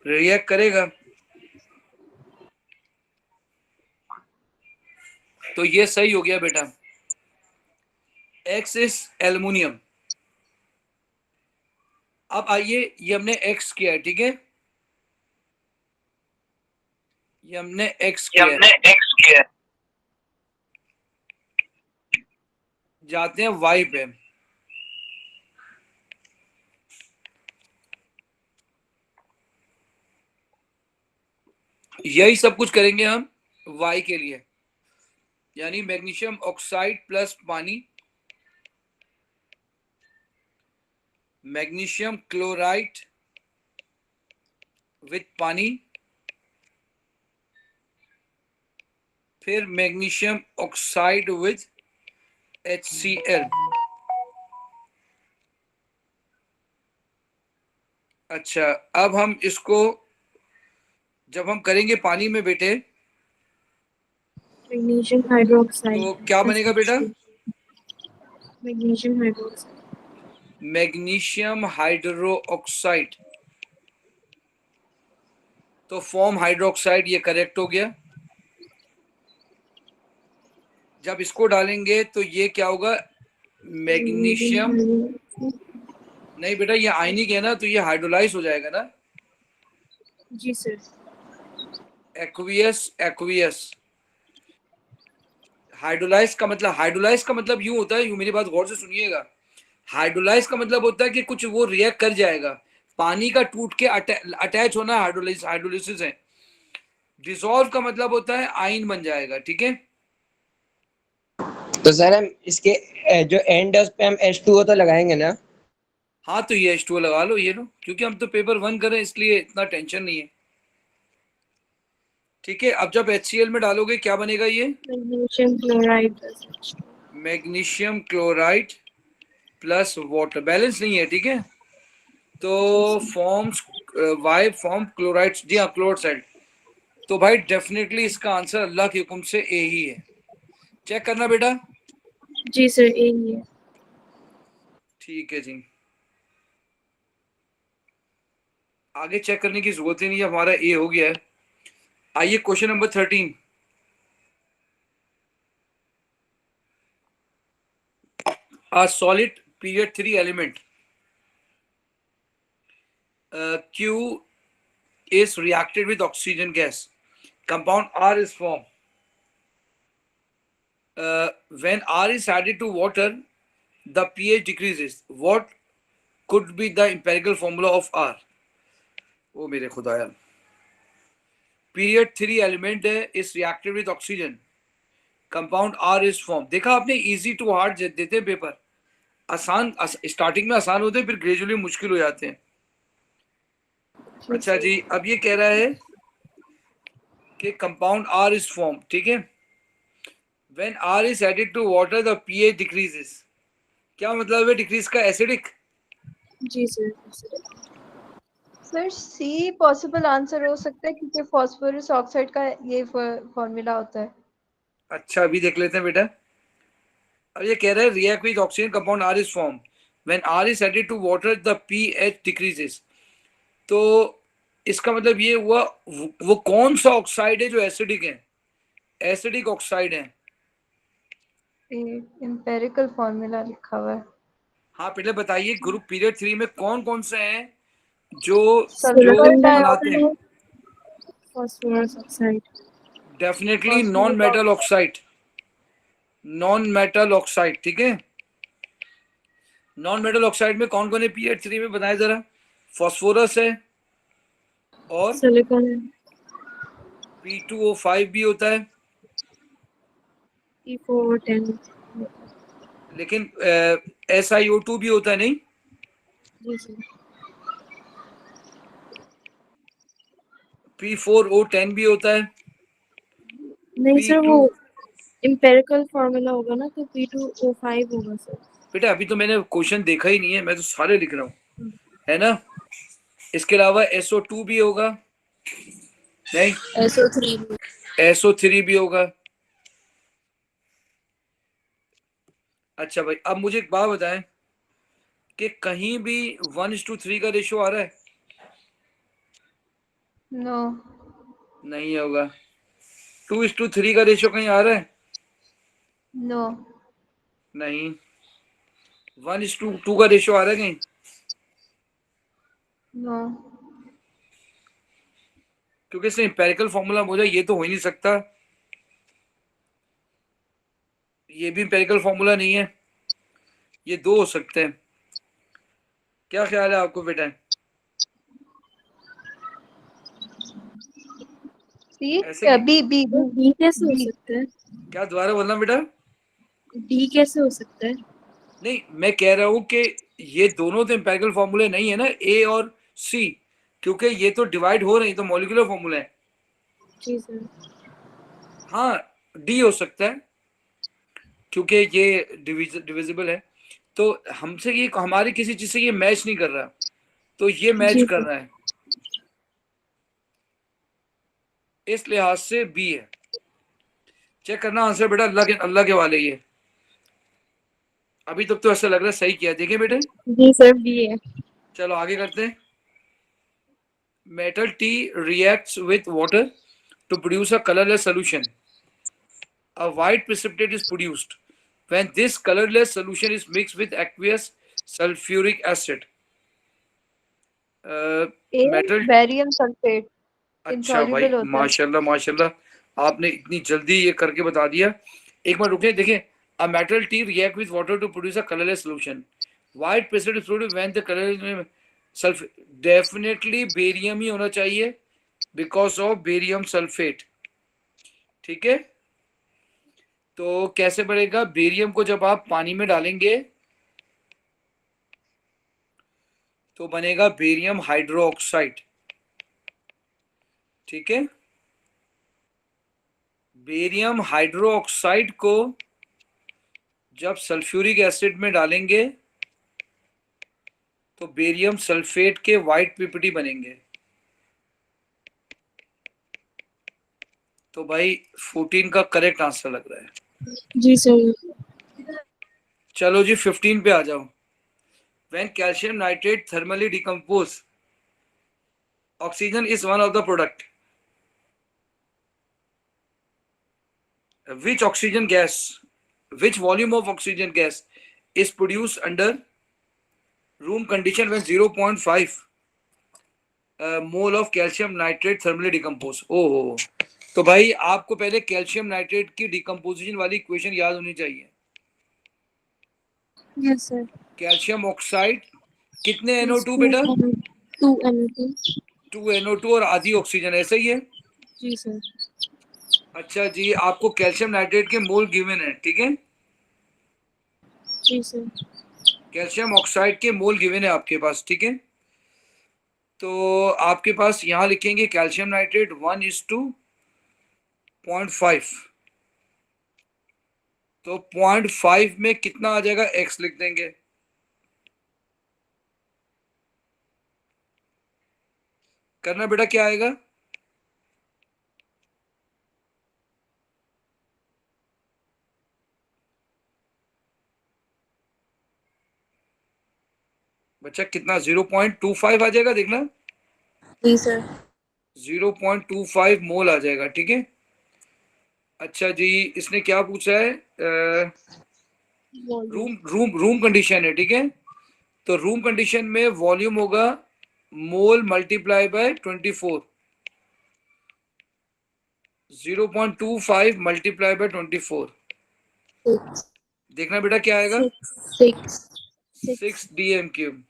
S2: रिएक्ट करेगा। तो ये सही हो गया बेटा, एक्स इज एल्युमिनियम। अब आइए, ये हमने एक्स किया है, ठीक है, ये हमने एक्स किया है। जाते हैं वाई पे। यही सब कुछ करेंगे हम वाई के लिए, यानी मैग्नीशियम ऑक्साइड प्लस पानी, मैग्नीशियम क्लोराइड विथ पानी, फिर मैग्नीशियम ऑक्साइड विथ HCl। अच्छा अब हम इसको जब हम करेंगे पानी में बेटे,
S3: मैग्नीशियम हाइड्रोक्साइड।
S2: तो क्या बनेगा बेटा?
S3: Magnesium hydroxide.
S2: Magnesium hydro oxide. तो फॉर्म हाइड्रोक्साइड, ये करेक्ट हो गया। जब इसको डालेंगे तो ये क्या होगा? मैग्नीशियम, नहीं बेटा ये आयनिक है ना, तो ये हाइड्रोलाइज हो जाएगा ना।
S3: जी सर।
S2: एक्वियस। हाइड्रोलाइज का मतलब यूं होता है, यूं मेरी बात गौर से सुनिएगा। हाइड्रोलाइज का मतलब होता है कि कुछ वो रिएक्ट कर जाएगा, पानी का टूट के अटैच होना हाइड्रोलिसिस है। डिसॉल्व का मतलब होता है आयन बन जाएगा, ठीक है।
S6: तो सर हम इसके जो एंड है उस पे हम H2O तो लगाएंगे ना?
S2: हाँ तो ये H2O लगा लो, ये लो, क्योंकि हम तो पेपर 1 करें इसलिए इतना टेंशन नहीं है। ठीक है, अब जब HCl में डालोगे क्या बनेगा ये?
S3: Magnesium chloride
S2: magnesium chloride plus water, balance नहीं है, ठीक है। तो फॉर्म्स वाई फॉर्म क्लोराइड, जी हाँ क्लोराइड। तो भाई डेफिनेटली इसका आंसर अल्लाह के हुक्म से ए ही है। चेक करना बेटा।
S3: जी सर यही है।
S2: ठीक है जी, आगे चेक करने की जरूरत ही नहीं है, हमारा ए हो गया है। आइए question number 13। A solid period 3 element Q is reacted with oxygen gas. Compound R is formed. When R is added to water, the pH decreases. What could be the empirical formula of R? ओ मेरे खुदाया, पीरियड 3 एलिमेंट है, is reacted with oxygen, compound R is form. देखा आपने, इजी टू हार्ड देते हैं पेपर, आसान स्टार्टिंग में आसान होते हैं, फिर ग्रेजुअली मुश्किल हो जाते हैं। अच्छा जी, अब ये कह रहा है कि कंपाउंड आर इज फॉर्म, ठीक है, when R is added to water the pH decreases. क्या मतलब है डिक्रीज का? एसिडिक।
S3: जी sir.
S5: Sir C possible answer हो सकता है क्योंकि फास्फोरस ऑक्साइड का ये फॉर्मूला होता है।
S2: अच्छा अभी देख लेते हैं बेटा। अब ये कह रहा है react with oxygen compound R is form when R is added to water the pH decreases. तो इसका मतलब ये हुआ वो कौन सा ऑक्साइड है जो एसिडिक है? एसिडिक ऑक्साइड है।
S5: एम्पिरिकल फॉर्मूला लिखा हुआ है।
S2: हाँ पहले बताइए, ग्रुप पीरियड 3 में कौन कौन से हैं जो
S5: सल्फर
S2: बनाते हैं?
S3: Phosphorus oxide.
S2: Definitely non metal oxide, non metal oxide, ठीक है। नॉन मेटल ऑक्साइड में कौन कौन है पीरियड 3 में, बताएं जरा। फॉस्फोरस है और
S3: सिलिकॉन है।
S2: P2O5 भी होता है,
S3: E410।
S2: लेकिन SiO2 भी होता है, नहीं?
S3: जी सर।
S2: P4O10 भी होता है।
S3: नहीं सर, वो
S2: P2
S3: एम्पिरिकल फॉर्मूला होगा ना, तो P2O5 होगा सर।
S2: बेटा अभी तो मैंने क्वेश्चन देखा ही नहीं है, मैं तो सारे लिख रहा हूँ, है ना। इसके अलावा SO2 भी होगा, नहीं?
S3: SO3 भी।
S2: SO3 भी होगा। अच्छा भाई, अब मुझे एक बात बताएं कि कहीं भी 1:3 का रेशियो आ रहा है?
S5: नो।
S2: नहीं होगा। 2:3 का रेशियो कहीं आ रहा है?
S5: नो।
S2: नहीं। 1:2 का रेशियो आ रहा है कहीं?
S5: नो।
S2: क्योंकि इससे एम्पिरिकल फॉर्मूला मुझे ये तो हो ही नहीं सकता, ये भी एम्पिरिकल फॉर्मूला नहीं है, ये दो हो सकते हैं। क्या ख्याल है आपको बेटा?
S5: सी
S2: ऐसे
S5: बी बी
S3: डी कैसे हो
S5: बी।
S3: सकता है?
S2: क्या दोबारा बोलना बेटा?
S3: डी कैसे हो सकता है?
S2: नहीं, मैं कह रहा हूं कि ये दोनों तो एम्पिरिकल फॉर्मूले नहीं है ना, ए और सी, क्योंकि ये तो डिवाइड हो रही, तो मॉलिक्यूलर फॉर्मूला है।
S3: जी सर।
S2: हाँ डी हो सकता है क्योंकि ये डिविजिबल है, तो हमसे ये हमारी किसी चीज से ये मैच नहीं कर रहा, तो ये मैच
S3: जी
S2: कर
S3: सर।
S2: रहा है, इस लिहाज से बी है। चेक करना आंसर बेटा, अल्लाह के वाले ये। अभी तक तो ऐसा लग रहा है सही किया, देखें बेटे।
S3: जी सर बी है।
S2: चलो आगे करते हैं। Metal T reacts with water to produce a colorless solution. A white precipitate is produced when this colorless solution is mixed with aqueous sulfuric acid. Metal।
S5: Barium sulphate
S2: अच्छा भाई,
S5: insoluble होता है।
S2: माशाल्लाह माशाल्लाह, आपने इतनी जल्दी ये करके बता दिया। एक बार रुके, देखें। A metal tea react with water to produce a colorless solution. White precipitate is produced when the color sulfur, definitely barium ही होना चाहिए because of बेरियम सल्फेट, ठीक है। तो कैसे बनेगा? बेरियम को जब आप पानी में डालेंगे तो बनेगा बेरियम हाइड्रोक्साइड, ठीक है। बेरियम हाइड्रोक्साइड को जब सल्फ्यूरिक एसिड में डालेंगे तो बेरियम सल्फेट के व्हाइट पीपीटी बनेंगे। तो भाई 14 का करेक्ट आंसर लग रहा है।
S3: जी सर।
S2: चलो जी 15 पे आ जाओ। When calcium nitrate thermally decompose, oxygen is one of the product. Which oxygen gas, which volume of oxygen gas is produced under room condition when 0.5 mole of calcium nitrate thermally decompose? ओहो, तो भाई आपको पहले कैल्शियम नाइट्रेट की डिकम्पोजिशन वाली इक्वेशन याद होनी चाहिए।
S3: Yes sir.
S2: कैल्शियम ऑक्साइड कितने NO2 बेटा?
S3: 2 NO2।
S2: 2 NO2 और आधी ऑक्सीजन, ऐसा ही है?
S3: जी सर।
S2: अच्छा जी, आपको कैल्शियम नाइट्रेट के मोल गिवन है, ठीक है।
S3: जी सर।
S2: कैल्शियम ऑक्साइड के मोल गिवन है आपके पास, ठीक है। तो आपके पास यहां लिखेंगे कैल्शियम नाइट्रेट 1:0.5, तो 0.5 में कितना आ जाएगा? x लिख देंगे। करना बेटा, क्या आएगा? बच्चा कितना? 0.25 आ जाएगा, देखना।
S3: जी सर।
S2: 0.25 मोल आ जाएगा, ठीक है। अच्छा जी, इसने क्या पूछा है? रूम रूम रूम कंडीशन है, ठीक है। तो रूम कंडीशन में वॉल्यूम होगा मोल मल्टीप्लाई बाय 24, 0.25 मल्टीप्लाई बाय 24। देखना बेटा क्या आएगा? 6 dm³।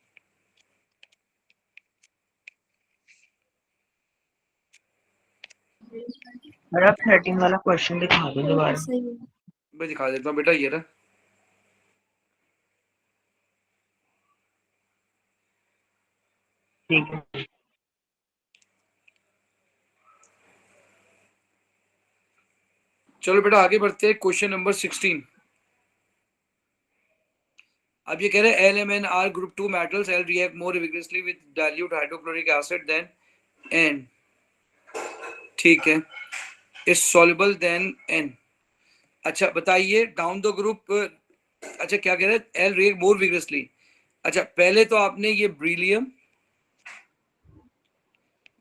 S4: और आप 13 वाला क्वेश्चन दिखा दो दोबारा।
S2: मैं दिखा देता हूँ बेटा, ये रहा।
S4: ठीक है।
S2: चलो बेटा आगे बढ़ते हैं, क्वेश्चन नंबर 16। अब ये कह रहे हैं LMNR group 2 metals L react more vigorously with dilute hydrochloric acid than N, ठीक है, is soluble than N। अच्छा बताइए डाउन द ग्रुप। अच्छा क्या कह रहे हैं? L react more vigorously। अच्छा पहले तो आपने ये beryllium,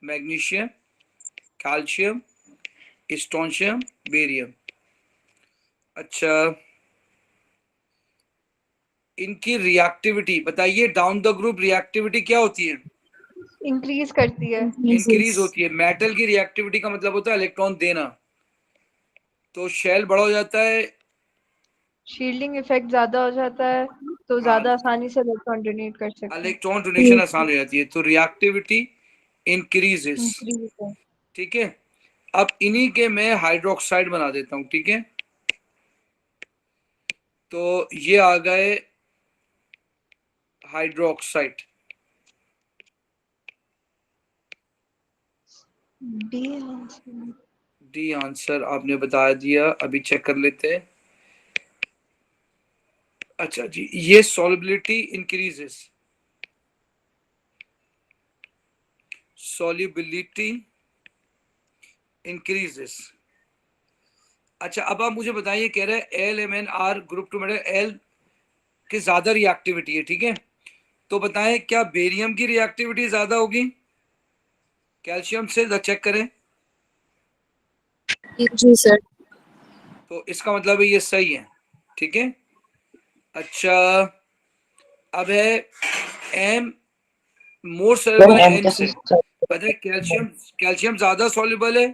S2: magnesium, calcium, strontium, barium, अच्छा इनकी रिएक्टिविटी बताइए। डाउन द ग्रुप रिएक्टिविटी क्या होती है?
S5: इंक्रीज करती है।
S2: इंक्रीज होती है। मेटल की रिएक्टिविटी का मतलब होता है इलेक्ट्रॉन देना, तो शेल बड़ा हो जाता है,
S5: शील्डिंग इफेक्ट ज्यादा हो जाता है, तो ज्यादा आसानी से इलेक्ट्रॉन डोनेट कर सकते हैं।
S2: इलेक्ट्रॉन डोनेशन आसान हो जाती है, तो रिएक्टिविटी इंक्रीजेस,
S5: इंक्रीज है।
S2: ठीक है। अब इन्हीं के मैं हाइड्रोक्साइड बना देता हूं, ठीक है। तो ये आ गए हाइड्रोक्साइड। डी आंसर आपने बता दिया, अभी चेक कर लेते हैं। अच्छा जी, ये सॉल्युबिलिटी इंक्रीजेस, सॉल्युबिलिटी इंक्रीजेस। अच्छा अब आप मुझे बताइए, कह रहे हैं LMNR ग्रुप 2 में L की ज्यादा रिएक्टिविटी है, ठीक है। तो बताएं क्या बेरियम की रिएक्टिविटी ज्यादा होगी कैल्शियम से? चेक करें।
S3: जी सर।
S2: तो इसका मतलब है ये सही है, ठीक है। अच्छा अब है M मोर सॉल्युबल है N से। पता है कैल्शियम, कैल्शियम ज्यादा सॉल्युबल है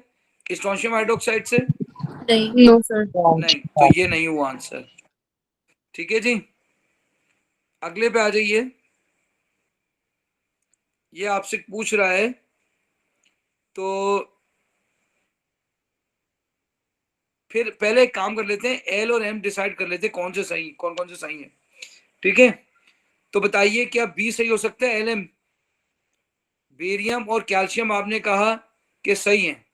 S2: स्ट्रोंशियम हाइड्रोक्साइड से?
S3: नहीं। No sir.
S2: नहीं, तो ये नहीं हुआ आंसर, ठीक है जी। अगले पे आ जाइए। ये आपसे पूछ रहा है, तो फिर पहले एक काम कर लेते हैं, एल और एम डिसाइड कर लेते हैं कौन कौन से सही है। ठीक है, तो बताइए क्या बी सही हो सकता है? एल एम, बेरियम और कैल्शियम आपने कहा कि सही है,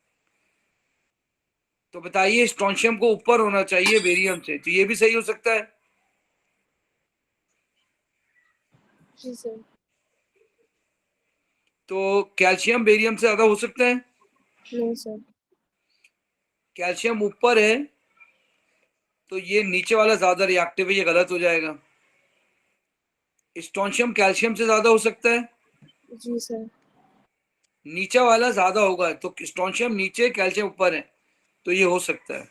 S2: तो बताइए स्ट्रोंशियम को ऊपर होना चाहिए बेरियम से, तो ये भी सही हो सकता है।
S3: जी सर।
S2: तो कैल्शियम बेरियम से ज्यादा हो सकता है?
S3: No sir.
S2: कैल्शियम ऊपर है तो ये नीचे वाला ज्यादा रिएक्टिव है, ये गलत हो जाएगा। स्ट्रोंशियम कैल्शियम से ज्यादा हो सकता है?
S3: जी सर।
S2: नीचे वाला ज्यादा होगा, तो स्ट्रोंशियम नीचे कैल्शियम ऊपर है, तो ये हो सकता है।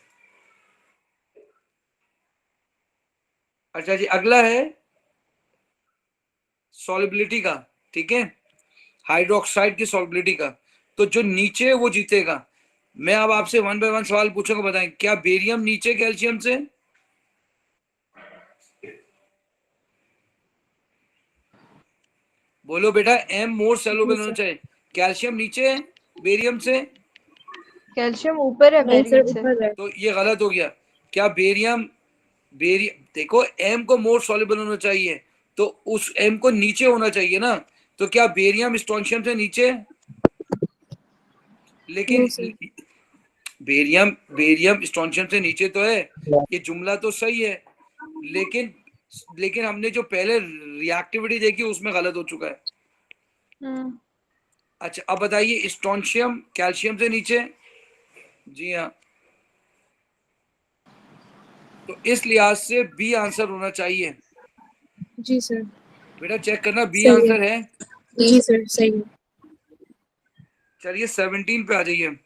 S2: अच्छा जी, अगला है सॉल्युबिलिटी का। ठीक है, हाइड्रोक्साइड की सॉल्युबिलिटी का, तो जो नीचे है वो जीतेगा। मैं अब आपसे वन बाय वन सवाल पूछूंगा, बताएं क्या बेरियम नीचे कैल्शियम से? बोलो बेटा, एम मोर सॉल्युबल होना चाहिए, कैल्शियम नीचे बेरियम से?
S5: कैल्शियम ऊपर है
S3: नहीं सर,
S5: बेरियम से।
S3: ऊपर है।
S2: तो ये गलत हो गया। क्या बेरियम देखो एम को मोर सॉल्युबल होना चाहिए, तो उस एम को नीचे होना चाहिए ना, तो क्या बेरियम स्ट्रोंशियम से नीचे? लेकिन
S3: no sir.
S2: Barium barium strontium से नीचे तो है, ये जुमला तो सही है, लेकिन लेकिन हमने जो पहले रिएक्टिविटी देखी उसमें गलत हो चुका है। अच्छा अब बताइए, स्ट्रोंशियम कैल्शियम से नीचे? जी हाँ, तो इस लिहाज से बी आंसर होना चाहिए।
S3: जी सर।
S2: बेटा चेक करना बी
S3: सही है।
S2: आंसर है।
S3: जी सर, सही है।
S2: चलिए 17 पे आ जाइए।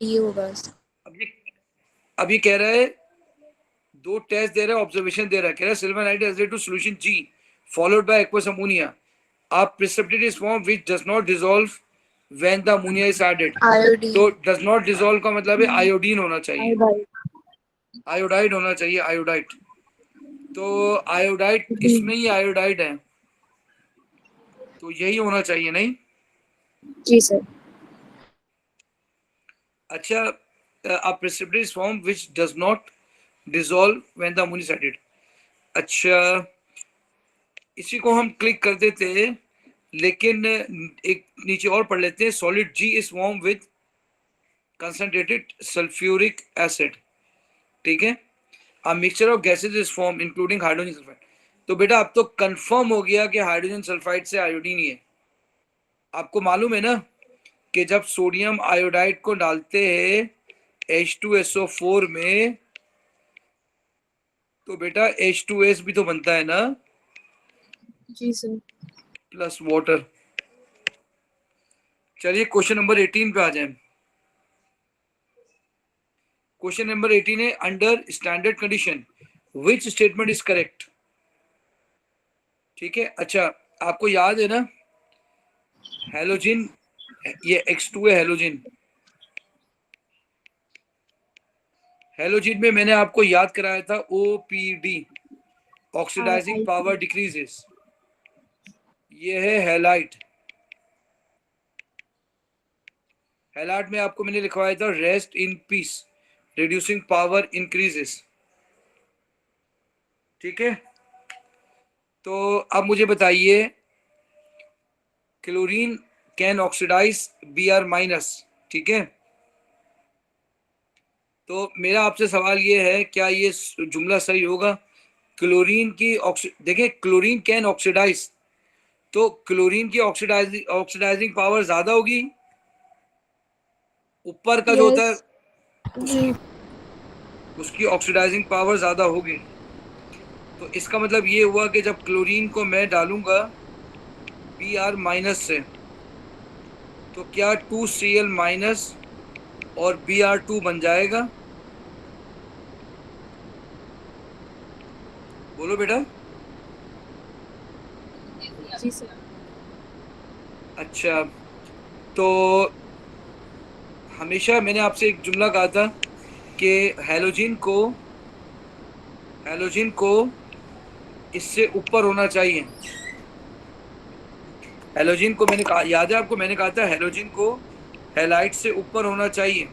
S3: ये होगा।
S2: अब ये कह रहा है, दो टेस्ट दे रहा है, ऑब्जर्वेशन दे रहा है, कह रहा है silver nitrate acid to solution G followed by aqueous ammonia, a precipitate is formed which does not dissolve when the ammonia is added।
S3: Iodine.
S2: तो does not dissolve का मतलब है आयोडीन होना चाहिए,
S3: आयोडाइड।
S2: आयोडाइड होना चाहिए, आयोडाइड। तो आयोडाइड, इसमें ही आयोडाइड है, तो यही होना चाहिए नहीं?
S3: जी सर।
S2: अच्छा, a precipitate is formed which does not dissolve when the ammonia is added। अच्छा, इसी को हम क्लिक कर देते हैं, लेकिन एक नीचे और पढ़ लेते हैं, solid G is form with concentrated sulphuric acid. ठीक है, a mixture of gases is form including hydrogen sulphide. तो बेटा अब तो कंफर्म हो गया कि हाइड्रोजन सल्फाइड से आयोडीन ही है। आपको मालूम है ना कि जब सोडियम आयोडाइड को डालते हैं H2SO4 में, तो बेटा H2S भी तो बनता है ना,
S3: जी सर।
S2: Plus water. चलिए क्वेश्चन नंबर 18 पे आ जाए। क्वेश्चन नंबर 18 है, under standard condition which statement is correct. ठीक है, अच्छा आपको याद है ना, हेलोजिन, ये X2 है हेलोजिन। हेलोजिन में मैंने आपको याद कराया था OPD, ऑक्सीडाइजिंग पावर डिक्रीजेस। ये है हेलाइट। हेलाइट में आपको मैंने लिखवाया था rest in peace, reducing power increases. ठीक है, तो अब मुझे बताइए, chlorine can oxidise Br minus. ठीक है, तो मेरा आपसे सवाल ये है, क्या ये जुमला सही होगा? क्लोरीन की देखिए, क्लोरीन कैन ऑक्सीडाइज, तो क्लोरीन की ऑक्सीडाइजिंग पावर ज्यादा होगी, ऊपर का जो होता है
S3: जी।
S2: उसकी ऑक्सीडाइजिंग पावर ज्यादा होगी। तो इसका मतलब ये हुआ कि जब क्लोरीन को मैं डालूंगा Br माइनस से, तो क्या 2Cl माइनस और Br2 बन जाएगा? बोलो बेटा।
S3: जी सर।
S2: अच्छा, तो हमेशा मैंने आपसे एक जुमला कहा था कि हेलोजिन को इससे ऊपर होना चाहिए। हेलोजिन को मैंने कहा, याद है आपको, मैंने कहा था हेलोजिन को हेलाइट से ऊपर होना चाहिए।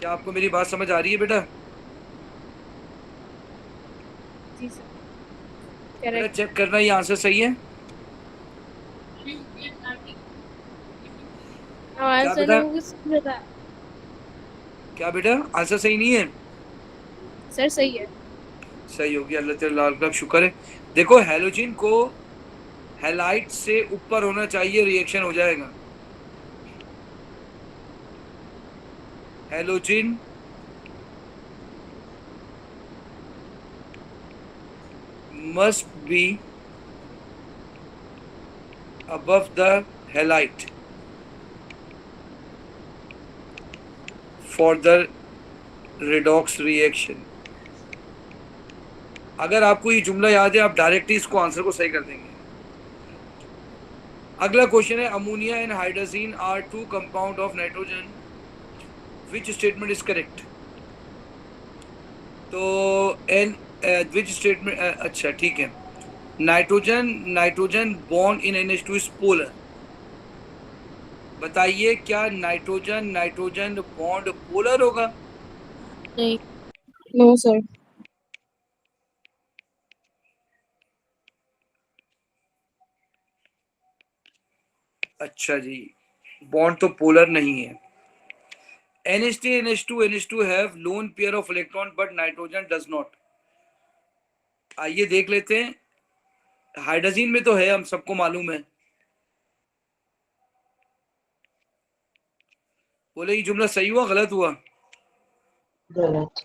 S2: क्या आपको मेरी बात समझ आ रही है बेटा?
S3: जी सर
S2: बेटा
S3: करेक्ट
S2: चेक करना ये आंसर सही है?
S3: हमारे
S2: क्या
S3: सर
S2: बेटा?
S3: लोगों को समझ आता
S2: क्या बेटा आंसर सही नहीं है?
S3: सर सही है
S2: सही हो गया, अल्लाह तेरा लाख लाख शुक्र है। देखो हेलोजन को हैलाइड से ऊपर होना चाहिए, रिएक्शन हो जाएगा। Halogen must be above the halide for the redox reaction। अगर आपको ये जुमला याद है आप डायरेक्ट ही इसको आंसर को सही कर देंगे। अगला क्वेश्चन है, ammonia and hydrogen are two compound of nitrogen, which statement is correct? तो एन विच स्टेटमेंट, अच्छा ठीक है, nitrogen nitrogen bond in NH2 is polar. बताइए क्या नाइट्रोजन नाइट्रोजन बॉन्ड पोलर होगा?
S3: नहीं नो सर
S2: अच्छा जी, बॉन्ड तो पोलर नहीं है। NH3 NH2 have lone pair of electron but nitrogen does not। आइए देख लेते हैं, हाइड्रोजन में तो है, हम सबको मालूम है। बोले ये जुमला सही हुआ गलत हुआ?
S4: गलत।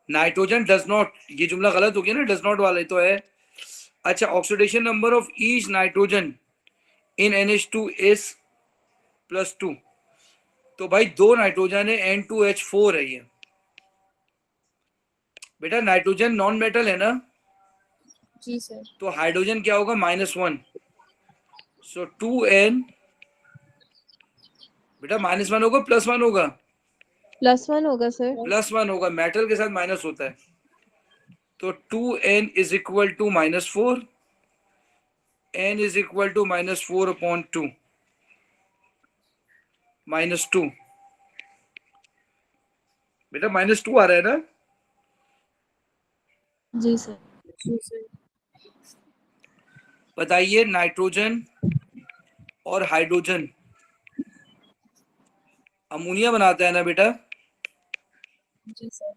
S2: नाइट्रोजन डज नॉट, ये जुमला गलत हो गया ना, डज नॉट वाले तो है। अच्छा, oxidation number of each nitrogen in NH2 is +2। तो भाई दो नाइट्रोजन है, N2H4 है ये। बेटा नाइट्रोजन नॉन मेटल है ना,
S3: जी सर
S2: तो हाइड्रोजन क्या होगा? -1। सो 2N, बेटा -1 होगा +1 होगा?
S5: +1 होगा सर।
S2: +1 होगा, मेटल के साथ माइनस होता है। तो 2N is equal to -4, N is equal to -4/2, -2। बेटा -2 आ रहा है ना?
S5: जी सर।
S3: जी सर
S2: बताइए नाइट्रोजन और हाइड्रोजन अमोनिया बनाता है ना बेटा?
S3: जी सर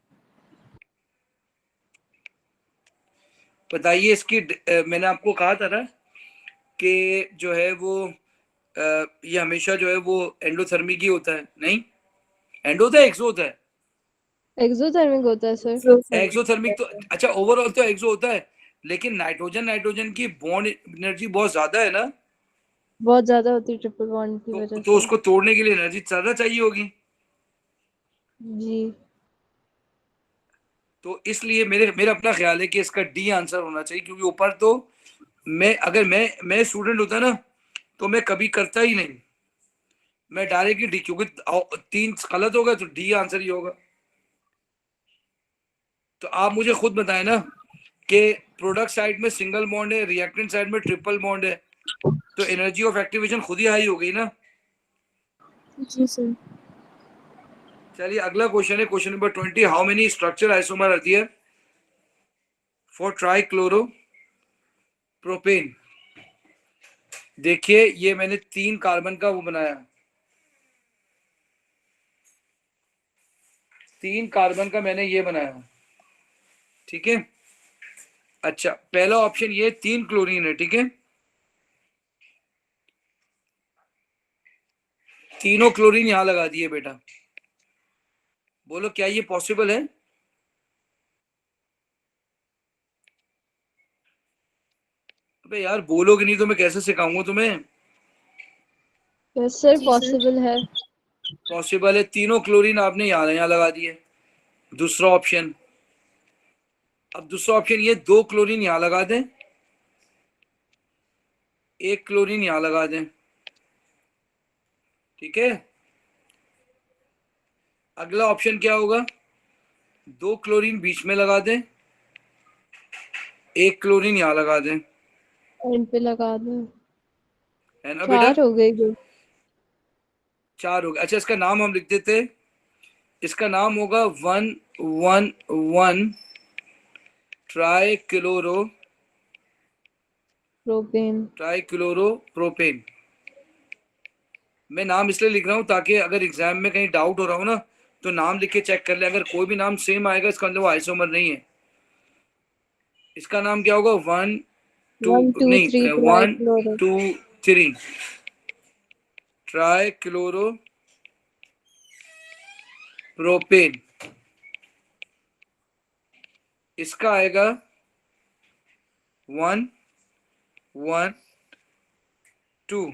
S2: बताइए इसकी मैंने आपको कहा था ना कि जो है वो ये हमेशा जो है वो एंडोथर्मिक ही होता है। नहीं, एंडो होता है एक्सो होता है?
S5: एक्सोथर्मिक होता है सर।
S2: एक्सोथर्मिक तो अच्छा, ओवरऑल तो एक्सो होता है, लेकिन नाइट्रोजन नाइट्रोजन की बॉन्ड एनर्जी बहुत ज्यादा है ना,
S5: बहुत ज्यादा होती है ट्रिपल बॉन्ड की वजह
S2: तो
S5: से।
S2: उसको तोड़ने के लिए एनर्जी ज्यादा चाहिए होगी।
S5: जी
S2: तो इसलिए मेरा अपना ख्याल है कि इसका डी आंसर होना चाहिए, क्योंकि ऊपर तो अगर मैं स्टूडेंट होता ना तो मैं कभी करता ही नहीं, मैं डायरेक्टली डी, क्योंकि 3 गलत होगा तो डी आंसर ही होगा। तो आप मुझे खुद बताएं ना कि प्रोडक्ट साइड में सिंगल बॉन्ड है, रिएक्टेंट साइड में ट्रिपल बॉन्ड है, तो एनर्जी ऑफ एक्टिवेशन खुद ही हाई हो गई ना।
S3: जी सर
S2: चलिए अगला क्वेश्चन है, question number 20। How many structure isomer आती है फॉर ट्राइक्लोरो प्रोपेन? देखिए ये मैंने 3 कार्बन का वो बनाया, 3 कार्बन का मैंने ये बनाया, ठीक है। अच्छा पहला ऑप्शन ये 3 क्लोरीन है, ठीक है, तीनों क्लोरीन यहां लगा दिए बेटा। बोलो क्या ये पॉसिबल है? अबे यार बोलोगे नहीं तो मैं कैसे सिखाऊंगा तुम्हें?
S5: यस सर
S3: जी सर
S5: पॉसिबल है।
S2: पॉसिबल है, तीनों क्लोरीन आपने यहाँ लगा दिए। दूसरा ऑप्शन, अब दूसरा ऑप्शन ये 2 क्लोरीन यहाँ लगा दें, 1 क्लोरीन यहाँ लगा दें, ठीक है। अगला ऑप्शन क्या होगा? 2 क्लोरीन बीच में लगा दें, 1 क्लोरीन यहाँ लगा दें,
S5: एंड पे लगा दो।
S2: है ना बेटा?
S5: 4 हो गई जो।
S2: 4 हो गया। अच्छा इसका नाम हम लिख देते, इसका नाम होगा 111 ट्राइक्लोरोप्रोपेन। मैं नाम इसलिए लिख रहा हूँ ताकि अगर एग्जाम में कहीं डाउट हो रहा हो ना तो नाम लिख के चेक कर ले। अगर कोई भी नाम सेम आएगा इसका मतलब वो आइसोमर नहीं है। इसका नाम क्या होगा? 1 2
S3: 1 2
S2: नहीं
S3: 3
S2: 1
S3: ट्राइक्लोरो
S2: 2 3 ट्राइक्लोरोप्रोपेन। इसका आएगा 1 1 2।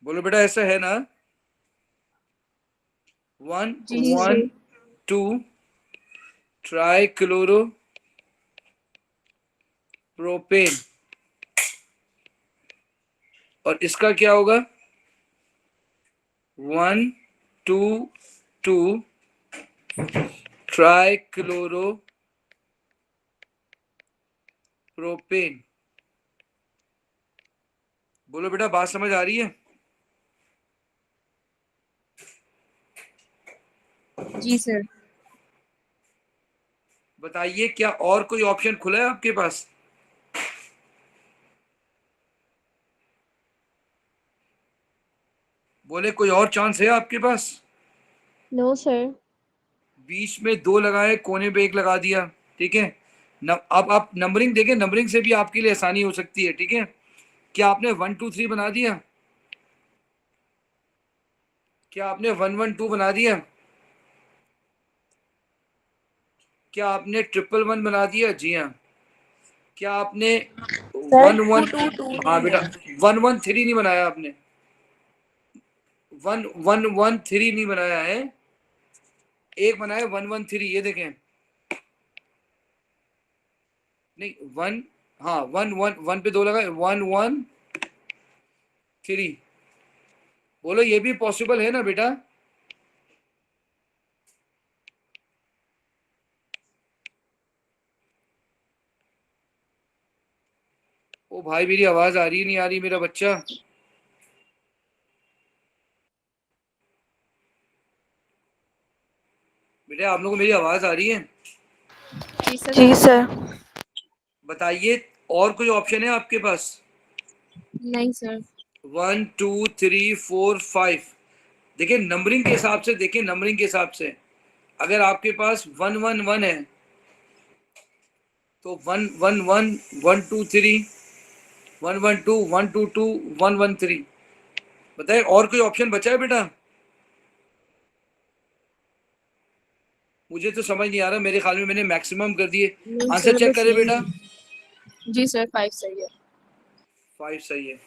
S2: बोलो बेटा ऐसा है ना? 1
S3: जी
S2: 1 2 ट्राइक्लोरोप्रोपेन। और इसका क्या होगा? 1 2 2 ट्राइक्लोरोप्रोपेन। बोलो बेटा बात समझ आ रही है?
S3: जी सर।
S2: बताइए क्या और कोई ऑप्शन खुला है आपके पास? बोले कोई और चांस है आपके पास?
S3: No sir.
S2: बीच में 2 लगाए, कोने पे 1 लगा दिया। ठीक है अब आप नंबरिंग देखें, नंबरिंग से भी आपके लिए आसानी हो सकती है। ठीक है, क्या आपने 1 2 3 बना दिया? क्या आपने 1 1 2 बना दिया? क्या आपने 1 1 1 बना दिया? जी हाँ। क्या आपने 1 1 हाँ बेटा 1 1 3 नहीं बनाया आपने। 1 1 1 3 नहीं बनाया है, एक बनाया 1 1 3। ये देखें, नहीं 1 हाँ 1 1 1 पे 2 लगा, 1 1 3। बोलो ये भी पॉसिबल है ना बेटा? ओ भाई मेरी आवाज आ रही नहीं आ रही मेरा बच्चा? बेटा आप लोगों को मेरी आवाज आ रही है?
S3: जी सर।
S2: बताइए और कोई ऑप्शन है आपके पास?
S3: नहीं सर।
S2: 1 2 3 4 5। देखिए नंबरिंग के हिसाब से, देखिए नंबरिंग के हिसाब से अगर आपके पास 1 1 1 है तो 1 1 1 1 2 3 1 1 2 1 2 2 1 1 3। बताइए और कोई ऑप्शन बचा है बेटा? मुझे तो समझ नहीं आ रहा, मेरे ख्याल में मैंने मैक्सिमम कर दिए। आंसर चेक करें बेटा।
S3: जी सर 5 सही है।
S2: 5 सही है।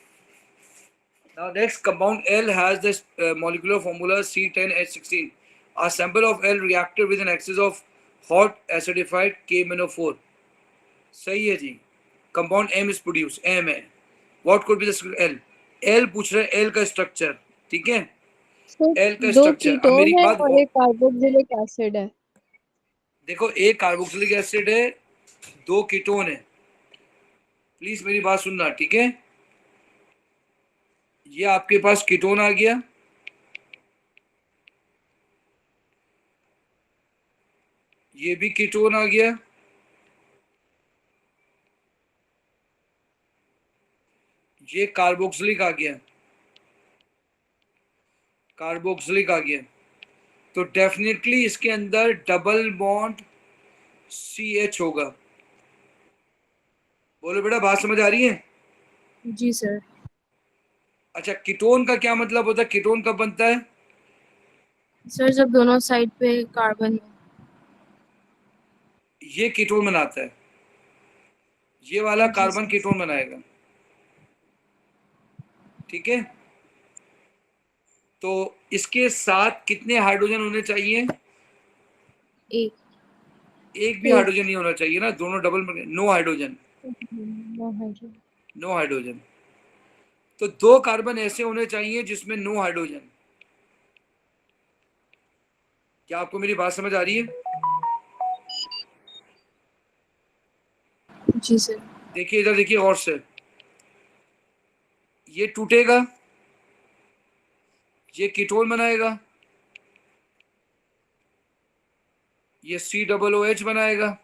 S2: Now next, compound L has this molecular formula C10H16. A sample of L reacted with an excess of hot acidified K-4। सही है जी। Compound M is produced, M है। What could be the L? L पूछ रहे L का स्ट्रक्चर। ठीक है,
S3: सर
S2: L का
S3: 2
S2: स्ट्रक्चर। अब मेरी
S3: कीटोन है
S2: बात
S3: और एक कार्बोक्सिलिक एसिड है।
S2: देखो, एक कार्बोक्सिलिक एसिड है, 2 कीटोन है। प्लीज मेरी बात सुनना, ठीक है? ये आपके पास कीटोन आ गया, ये भी कीटोन आ गया, ये कार्बोक्सिलिक आ गया, कार्बोक्सिलिक आ गया। तो डेफिनेटली इसके अंदर डबल बॉन्ड CH होगा। बोलो बेटा बात समझ आ रही है?
S3: जी सर।
S2: अच्छा, कीटोन का क्या मतलब होता है? कीटोन कब बनता है?
S3: सर जब दोनों साइड पे कार्बन।
S2: ये कीटोन बनाता है, ये वाला
S3: जी
S2: कार्बन
S3: सर।
S2: कीटोन बनाएगा। ठीक है, तो इसके साथ कितने हाइड्रोजन होने चाहिए?
S3: एक।
S2: एक भी
S3: एक।
S2: हाइड्रोजन नहीं होना चाहिए ना, दोनों डबल में। No hydrogen,
S3: no hydrogen.
S2: No hydrogen. तो 2 कार्बन ऐसे होने चाहिए जिसमें नो हाइड्रोजन। क्या आपको मेरी बात समझ आ रही है?
S3: जी सर।
S2: देखिए इधर देखिए और से, ये टूटेगा, ये कीटोन बनाएगा, ये COOH बनाएगा,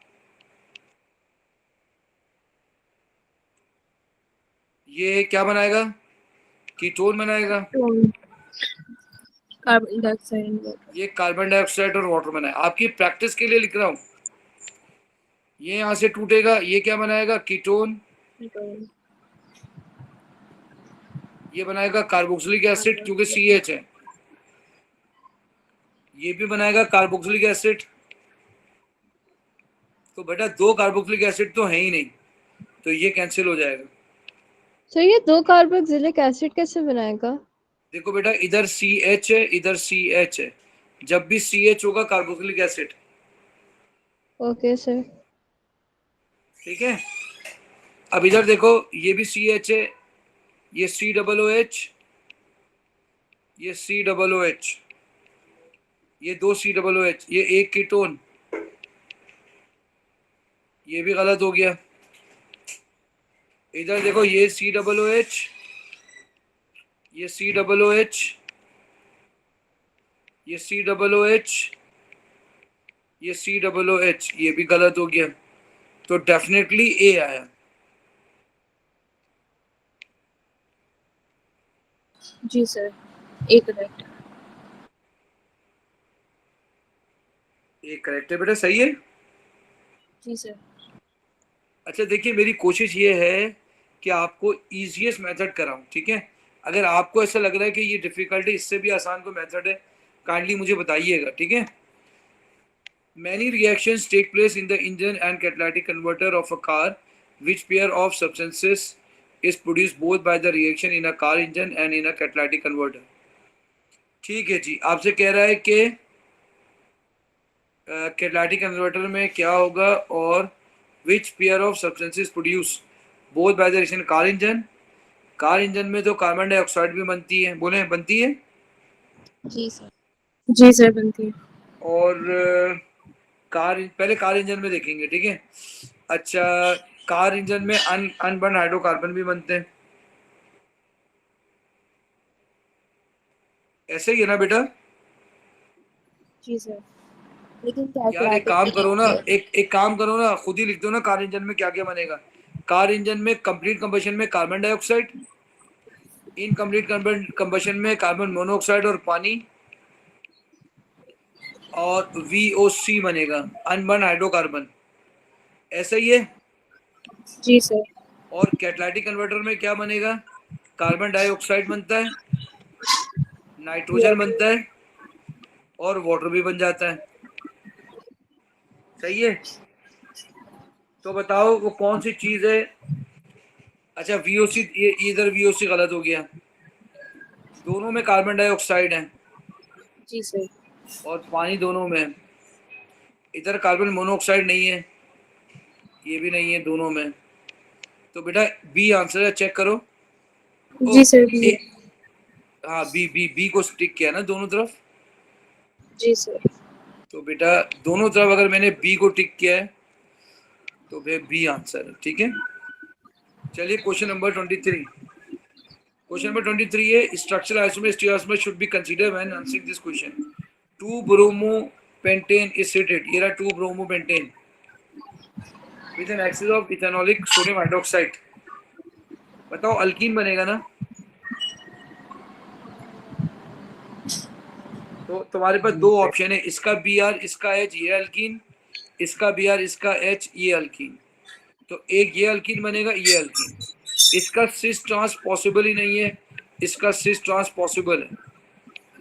S2: ये क्या बनाएगा, कीटोन बनाएगा,
S3: कार्बन डाइऑक्साइड एंड वाटर।
S2: ये कार्बन डाइऑक्साइड और वाटर बनाएगा। आपकी प्रैक्टिस के लिए लिख रहा हूँ। ये यहाँ से टूटेगा, ये क्या बनाएगा, कीटोन, ये बनाएगा कार्बोक्सिलिक एसिड क्योंकि CH है, ये भी बनाएगा कार्बोक्सिलिक एसिड। तो बेटा 2 कार्बोक्सिलिक एसिड तो है ही नहीं, तो ये कैंसिल हो जाएगा।
S5: सर ये 2 कार्बोक्सिलिक एसिड कैसे बनाएगा?
S2: देखो बेटा इधर CH है, इधर CH है, जब भी CH होगा कार्बोक्सिलिक एसिड।
S5: Okay sir.
S2: ठीक है, अब इधर देखो ये भी CH है, ये COOH, ये COOH, ये 2 COOH, ये एक कीटोन, ये भी गलत हो गया। इधर देखो ये COOH, ये COOH, ये COOH, ये COOH, ये भी गलत हो गया। तो डेफिनेटली A आया।
S3: जी सर, एक करेक्ट।
S2: एक करेक्ट है बेटा, सही है।
S3: जी सर।
S2: अच्छा देखिए मेरी कोशिश ये है कि आपको इजीएस्ट मेथड कराऊं, ठीक है। अगर आपको ऐसा लग रहा है कि ये डिफिकल्ट है, इससे भी आसान कोई मेथड है, काइंडली मुझे बताइएगा, ठीक है। Many reactions take place in the engine and catalytic converter of a car. Which pair of substances is produced both by the reaction in a car engine and in a catalytic converter? ठीक है जी, आपसे कह रहा है कि कैटालिटिक कन्वर्टर में क्या होगा और which pair of substances produce both by the reaction car engine. Car engine में तो कार्बन डाइऑक्साइड भी बनती है, बोले बनती है।
S3: जी सर। जी सर बनती है।
S2: और पहले कार इंजन में देखेंगे, ठीक है। अच्छा कार इंजन में अनबर्न हाइड्रोकार्बन भी बनते हैं, ऐसे ही है ना बेटा।
S3: जी सर। लेकिन
S2: यार एक काम करो ना, एक काम करो ना, खुद ही लिख दो ना कार इंजन में क्या क्या बनेगा। कार इंजन में कंप्लीट कंबशन में कार्बन डाइऑक्साइड, इनकम्प्लीट कंबशन में कार्बन मोनोऑक्साइड और पानी, और VOC बनेगा, अनबर्न हाइड्रोकार्बन, ऐसा ही है।
S3: जी सर।
S2: और कैटालिटिक कन्वर्टर में क्या बनेगा, कार्बन डाइऑक्साइड बनता है, नाइट्रोजन बनता है और वाटर भी बन जाता है, सही है। तो बताओ वो कौन सी चीज है। अच्छा VOC, ये इधर VOC गलत हो गया, दोनों में कार्बन डाइऑक्साइड है
S3: जी सर।
S2: और पानी दोनों में है। इधर कार्बन मोनोऑक्साइड नहीं है, ये भी नहीं है, दोनों में। तो बेटा बी आंसर है, चेक करो।
S3: जी सर भी।
S2: हाँ बी को स्टिक किया ना दोनों तरफ।
S3: जी सर।
S2: तो बेटा दोनों तरफ अगर मैंने बी को टिक किया है तो फिर बी आंसर है, ठीक है। चलिए क्वेश्चन नंबर 23। क्वेश्चन नंबर 23 है structural isomer stereoisomer should be considered when answering this question. 2-bromopentane is stated, ये रहा 2-bromopentane with an axis of ethanolic sodium hydroxide। बताओ अल्कीन बनेगा ना। तो तुम्हारे पास दो ऑप्शन है, इसका Br इसका H, ये अल्कीन, इसका Br इसका H, ये अल्कीन। तो एक ये अल्कीन बनेगा, ये अल्कीन। इसका सिस ट्रांस पॉसिबल ही नहीं है, इसका सिस ट्रांस पॉसिबल है,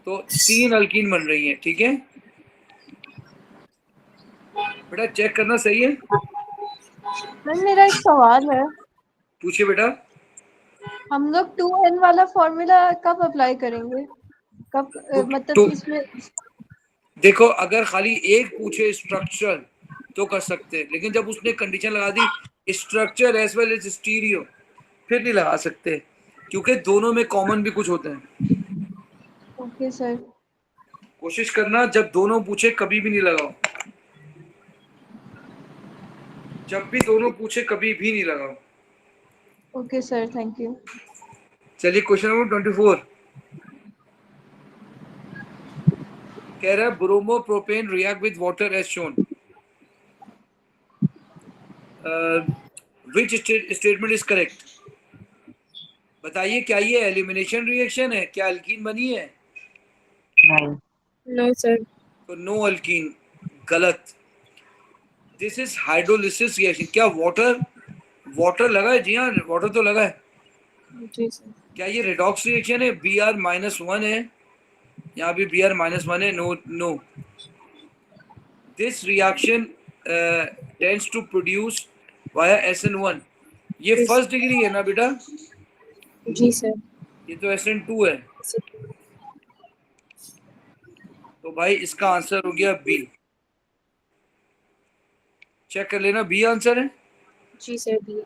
S2: तो 3 अल्कीन बन रही हैं, ठीक है। बेटा चेक करना सही है।
S5: मैम मेरा एक सवाल है,
S2: पूछिए बेटा।
S5: हम लोग 2n वाला फॉर्मूला कब अप्लाई करेंगे, कब मतलब इसमें।
S2: देखो अगर खाली एक पूछे स्ट्रक्चर तो कर सकते हैं, लेकिन जब उसने कंडीशन लगा दी structure as well as stereo, फिर नहीं लगा सकते, क्योंकि दोनों में कॉमन भी कुछ होते हैं।
S5: Okay sir.
S2: कोशिश करना जब दोनों पूछे कभी भी नहीं लगाओ, जब भी दोनों पूछे कभी भी नहीं लगाओ।
S5: Okay sir, thank you.
S2: चलिए क्वेश्चन नंबर 24 कह रहा है bromopropane react with water as shown. Which statement is correct? बताइए, क्या ये एलिमिनेशन रिएक्शन है? क्या अल्कीन बनी है?
S4: नहीं।
S3: No, sir.
S2: तो नो अल्कीन, गलत। This is hydrolysis reaction. क्या वाटर लगा है? जी हाँ, वाटर तो लगा है।
S3: जी sir.
S2: क्या ये रिडॉक्स रिएक्शन है? Br-1 है, यहाँ भी Br-1 है। No no, this reaction tends to produce via SN1। ये
S3: Yes.
S2: फर्स्ट डिग्री है ना बेटा?
S3: जी sir.
S2: ये तो SN2 है। तो भाई इसका आंसर हो गया बी। चेक कर लेना, बी आंसर है।
S3: जी sir. B.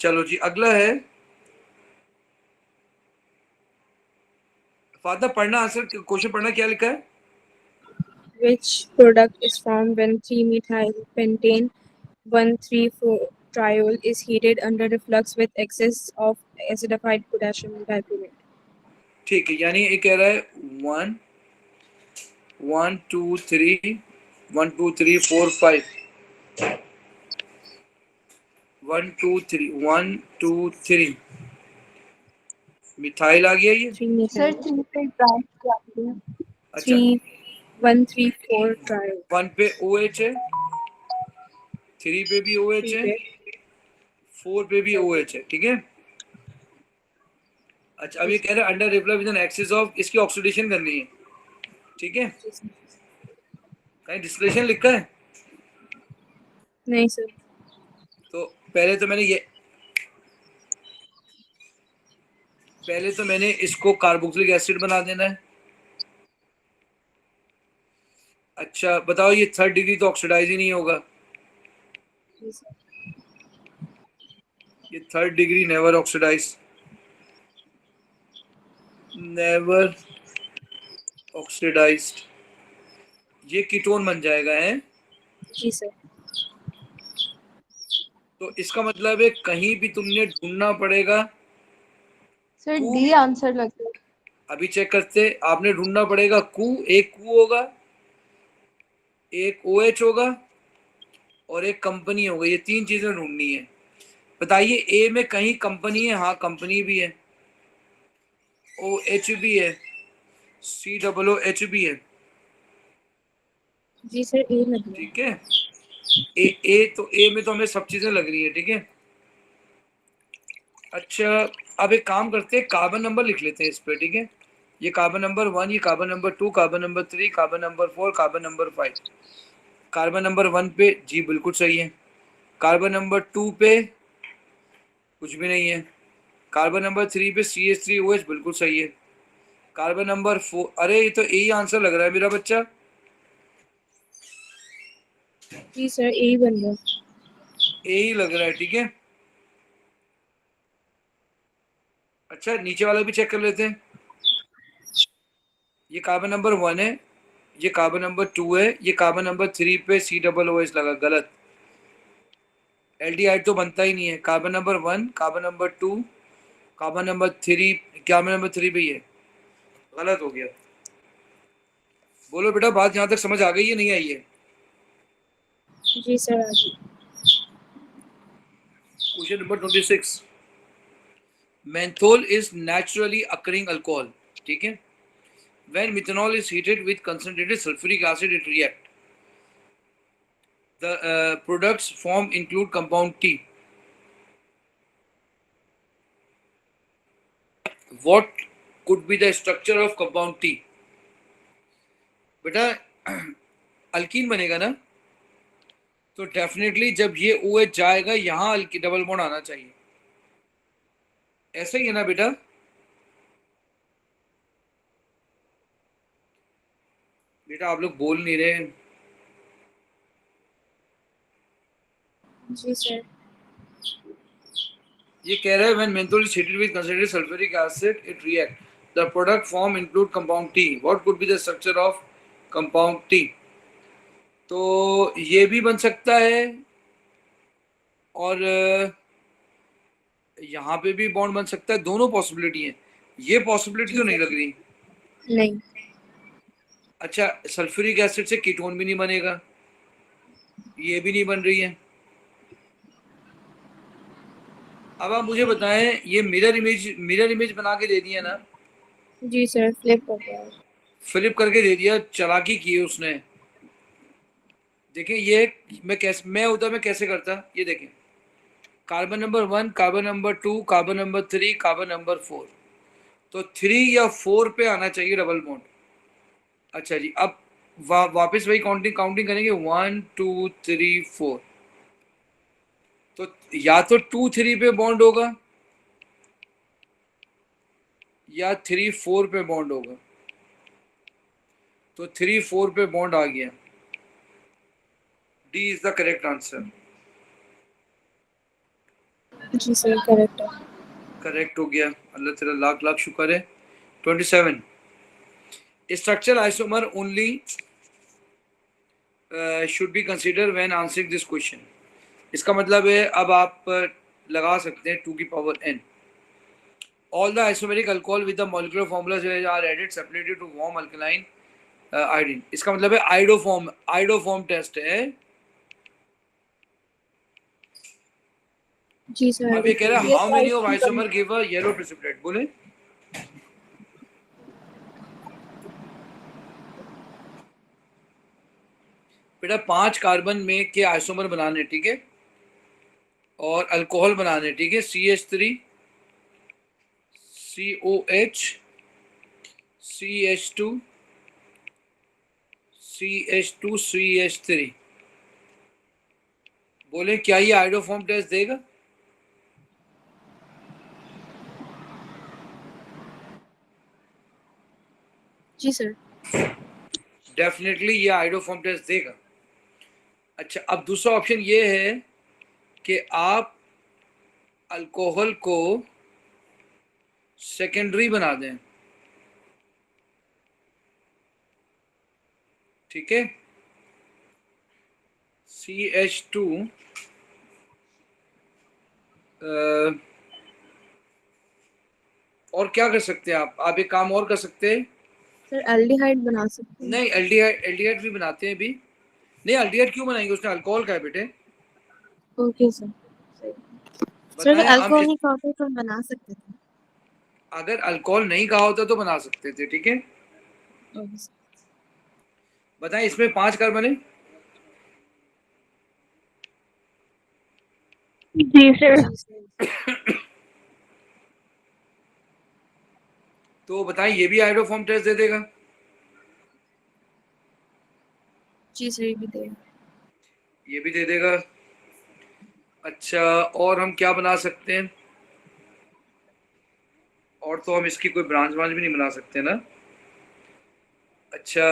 S2: चलो जी, अगला है। फादर पढ़ना आंसर, क्वेश्चन पढ़ना, क्या लिखा है?
S3: Which product is formed when 3-methyl pentane 1,3,4-triol is heated under reflux with excess of acidified potassium bicarbonate?
S2: ठीक है, यानी ये कह रहा है 1 1 2 3 1 2 3 4 5 1 2 3 1 2 3 मिथाइल आ गया ये।
S5: 3-methyl. Sir 3 पे ड्राई क्या है?
S2: अच्छा,
S3: 1,3,4-triol.
S2: 1 पे OH है, 3 पे भी OH है, 4 पे भी OH है, ठीक है। अच्छा, अब ये कह रहा है under reflux with an excess of, इसकी ऑक्सीडेशन करनी है, ठीक है। कहीं डिस्टिलेशन लिखा है?
S3: नहीं सर.
S2: तो पहले तो मैंने इसको कार्बोक्सिलिक एसिड बना देना है। अच्छा बताओ, ये थर्ड डिग्री तो ऑक्सीडाइज ही नहीं होगा। ये third degree never oxidise, never oxidised. ये कीटोन बन जाएगा, है?
S3: जी सर.
S2: तो इसका मतलब है कहीं भी तुमने ढूंढना पड़ेगा।
S5: सर
S2: कू-
S5: डी आंसर लगता है।
S2: अभी चेक करते, आपने ढूंढना पड़ेगा एक कू होगा, एक OH होगा और एक कंपनी होगा। ये तीन चीजें ढूंढनी है। बताइए, ए में कहीं कंपनी है? हाँ, कंपनी भी है, OH भी है, COOH भी है,
S3: जी सर. ए लग रहा है.
S2: ठीक है। ए में तो हमें सब चीजें लग रही है, ठीक है। अच्छा, अब एक काम करते हैं, कार्बन नंबर लिख लेते हैं इस पे, ठीक है। ये कार्बन नंबर 1, ये carbon number 2, carbon number 3, carbon number 4, carbon number 5। Carbon number 1 पे जी बिल्कुल सही है। कार्बन नंबर 2 पे कुछ भी नहीं है। कार्बन नंबर 3 पे CH3OH बिल्कुल सही है। कार्बन नंबर 4, अरे ये तो यही आंसर लग रहा है मेरा बच्चा।
S3: जी सर. ए बन रहा है.
S2: यही लग रहा है, ठीक है। अच्छा, नीचे वाला भी चेक कर लेते हैं। ये कार्बन नंबर 1 है, ये कार्बन नंबर 2 है, ये कार्बन नंबर 3 पे COOH लगा, गलत। एल्डिहाइड तो बनता ही नहीं है। Carbon number 1, carbon number 2, carbon number 3, carbon number 3 पे ही है, गलत हो गया। बोलो बेटा, बात यहाँ तक समझ आ गई है, नहीं आई है?
S3: जी सर. आ गई.
S2: Question number 26। Menthol is naturally occurring alcohol, ठीक है। When methanol is heated with concentrated sulfuric acid, it react. The products formed include compound T. What could be the structure of compound T? बेटा अल्कीन बनेगा ना, तो डेफिनेटली जब ये OH जाएगा यहाँ डबल बॉन्ड आना चाहिए। ऐसा ही है ना बेटा? बेटा आप लोग बोल नहीं रहे।
S3: जी सर.
S2: ये कह रहा है when menthol is heated with concentrated sulfuric acid, it react. The product form include compound T. What could be the structure of compound T? तो ये भी बन सकता है और यहाँ पे भी बॉन्ड बन सकता है, दोनों पॉसिबिलिटी है। ये पॉसिबिलिटी तो नहीं लग रही।
S3: नहीं.
S2: अच्छा, सल्फ्यूरिक एसिड से कीटोन भी नहीं बनेगा, ये भी नहीं बन रही है। अब आप मुझे बताएं, ये मिरर इमेज बना के दे दिया ना,
S3: जी सर, फ्लिप हो गया है।
S2: फ्लिप करके दे दिया, चालाकी की है उसने। देखें ये मैं होता मैं कैसे करता, ये देखें, carbon number 1, carbon number 2, carbon number 3, carbon number 4, तो 3 या 4 पे आना चाहिए डबल बॉन्ड। अच्छा जी, अब वापस वही काउंटिंग करेंगे, 1 2 3 4, तो या तो 2 3 पे बॉन्ड होगा या 3 4 पे बॉन्ड होगा, तो 3 4 पे बॉन्ड आ गया। D is the correct answer.
S3: जी सर, करेक्ट है।
S2: करेक्ट हो गया, अल्लाह तेरा लाख लाख शुक्र है। 27, structural isomer only should be consider when answering this question. इसका मतलब है, अब आप लगा सकते हैं 2 की power n, all the isomeric alcohol with the molecular formulas are added separately to form alkaline iodine। इसका मतलब है आइडोफॉर्म टेस्ट है।
S3: जी सर।
S2: अब ये कह रहा है
S3: Yes,
S2: how
S3: I
S2: many of
S3: see
S2: isomer
S3: the-
S2: give a yellow precipitate, बोले। बेटा 5 कार्बन में के आइसोमर बनाने, ठीक है, और अल्कोहल बनाने, ठीक है, CH3 COH CH2 CH2 CH3, बोले क्या ये आइडोफॉर्म टेस्ट देगा?
S3: जी सर।
S2: डेफिनेटली ये आइडोफॉर्म टेस्ट देगा। अच्छा, अब दूसरा ऑप्शन ये है कि आप अल्कोहल को सेकेंडरी बना दें, ठीक है, CH2 और क्या कर सकते हैं आप एक काम और कर सकते हैं।
S3: सर एल्डिहाइड बना सकते हैं।
S2: नहीं, एल्डिहाइड भी बनाते हैं अभी। नहीं, एल्डिहाइड क्यों बनाएंगे, उसने अल्कोहल का है बेटे।
S3: Okay sir. सर
S2: बताएं हम
S3: अल्कोहल का होता तो बना सकते थे।
S2: अगर अल्कोहल नहीं कहा होता तो बना सकते थे, ठीक है।
S3: Okay sir.
S2: बताएं इसमें 5 कार्बन है।
S3: जी सर।
S2: तो बताएं ये भी आइडोफॉर्म टेस्ट दे देगा।
S3: जी सर, ये भी दे।
S2: ये भी दे देगा। अच्छा, और हम क्या बना सकते हैं, और तो हम इसकी कोई ब्रांच भी नहीं बना सकते ना। अच्छा,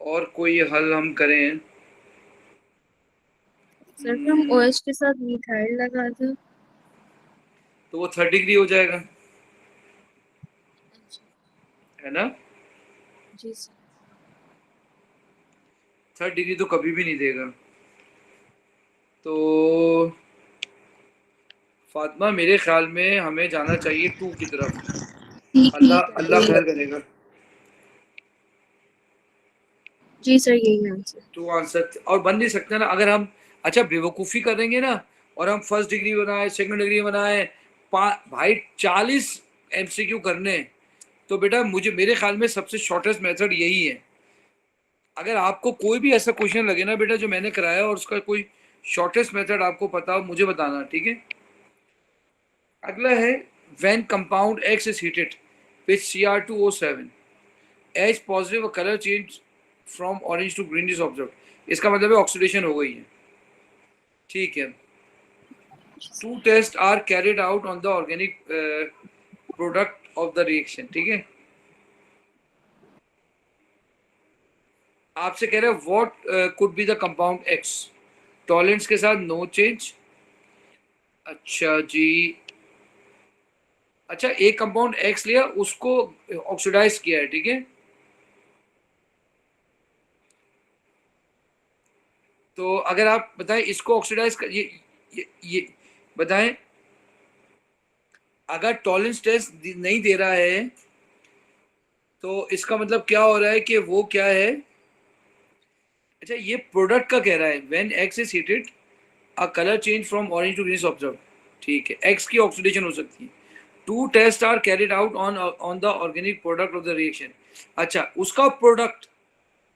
S2: और कोई हल हम करें।
S3: सर फिर हम OH के साथ मिथाइल लगा दें।
S2: तो वो 3rd डिग्री हो जाएगा, है ना।
S3: जी सर।
S2: 3rd डिग्री तो कभी भी नहीं देगा। तो फातिमा, मेरे ख्याल में हमें जाना चाहिए 2 की तरफ। अल्लाह खैर करेगा।
S3: जी सर, यही आंसर।
S2: 2 आंसर और बन नहीं सकते ना, अगर हम अच्छा बेवकूफ़ी करेंगे ना, और हम 1st डिग्री बनाए, 2nd डिग्री बनाए, भाई 40 MCQ करने, तो बेटा मेरे ख्याल में सबसे शॉर्टेस्ट मेथड यही है। अगर आपको कोई भी ऐसा क्वेश्चन लगे ना बेटा जो मैंने कराया और उसका कोई शॉर्टेस्ट मेथड आपको पता हो, मुझे बताना, ठीक है। अगला है, when compound X is heated with Cr2O7, H positive, colour change from orange to green is observe. इसका मतलब है ऑक्सीडेशन हो गई है, ठीक है। 2 test are carried out on the organic product of the reaction, ठीक है। आपसे कह रहे हैं what could be the compound X, Tollens के साथ नो चेंज। अच्छा जी, अच्छा एक कंपाउंड X लिया, उसको ऑक्सीडाइज किया है, ठीक है। तो अगर आप बताएं इसको ऑक्सीडाइज कर, ये बताएं, अगर टॉलेंस टेस्ट नहीं दे रहा है तो इसका मतलब क्या हो रहा है कि वो क्या है। अच्छा, ये प्रोडक्ट का कह रहा है, when X is heated a colour change from orange to green observe, ठीक है, एक्स की ऑक्सीडेशन हो सकती है। 2 test are carried out on the organic product of the reaction. अच्छा, उसका प्रोडक्ट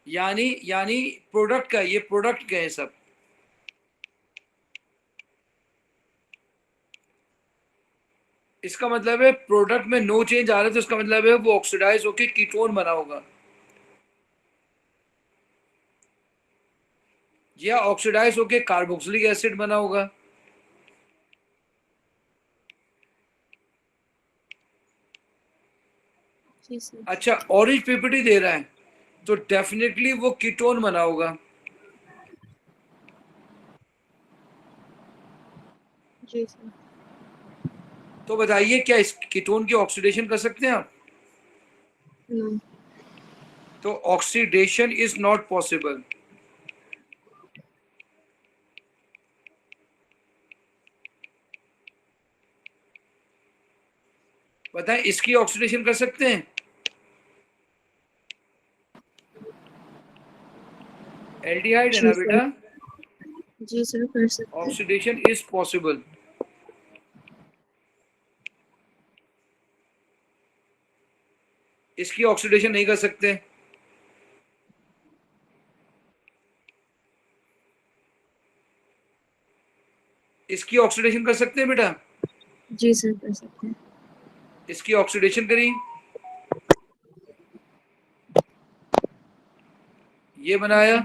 S2: यानी प्रोडक्ट का, ये प्रोडक्ट क्या है सब, इसका मतलब है प्रोडक्ट में नो चेंज आ रहा है, तो इसका मतलब है वो ऑक्सीडाइज होकर कीटोन बना होगा, या ऑक्सीडाइज होकर कार्बोक्सिलिक एसिड बना होगा।
S3: जी सर।
S2: अच्छा, ऑरेंज पीपीटी दे रहा है तो डेफिनेटली वो कीटोन बना होगा।
S3: जी सर।
S2: तो बताइए क्या इस कीटोन की ऑक्सीडेशन कर सकते हैं आप?
S3: नो।
S2: तो ऑक्सीडेशन इज नॉट पॉसिबल। बताएं इसकी ऑक्सीडेशन कर सकते हैं? एल्डिहाइड है
S3: जी
S2: ना
S3: सर।
S2: बेटा,
S3: जी सर कर सकते हैं।
S2: Oxidation is possible. इसकी ऑक्सीडेशन नहीं कर सकते। इसकी ऑक्सीडेशन कर सकते हैं बेटा?
S3: जी सर कर सकते हैं।
S2: इसकी ऑक्सीडेशन करी, ये बनाया,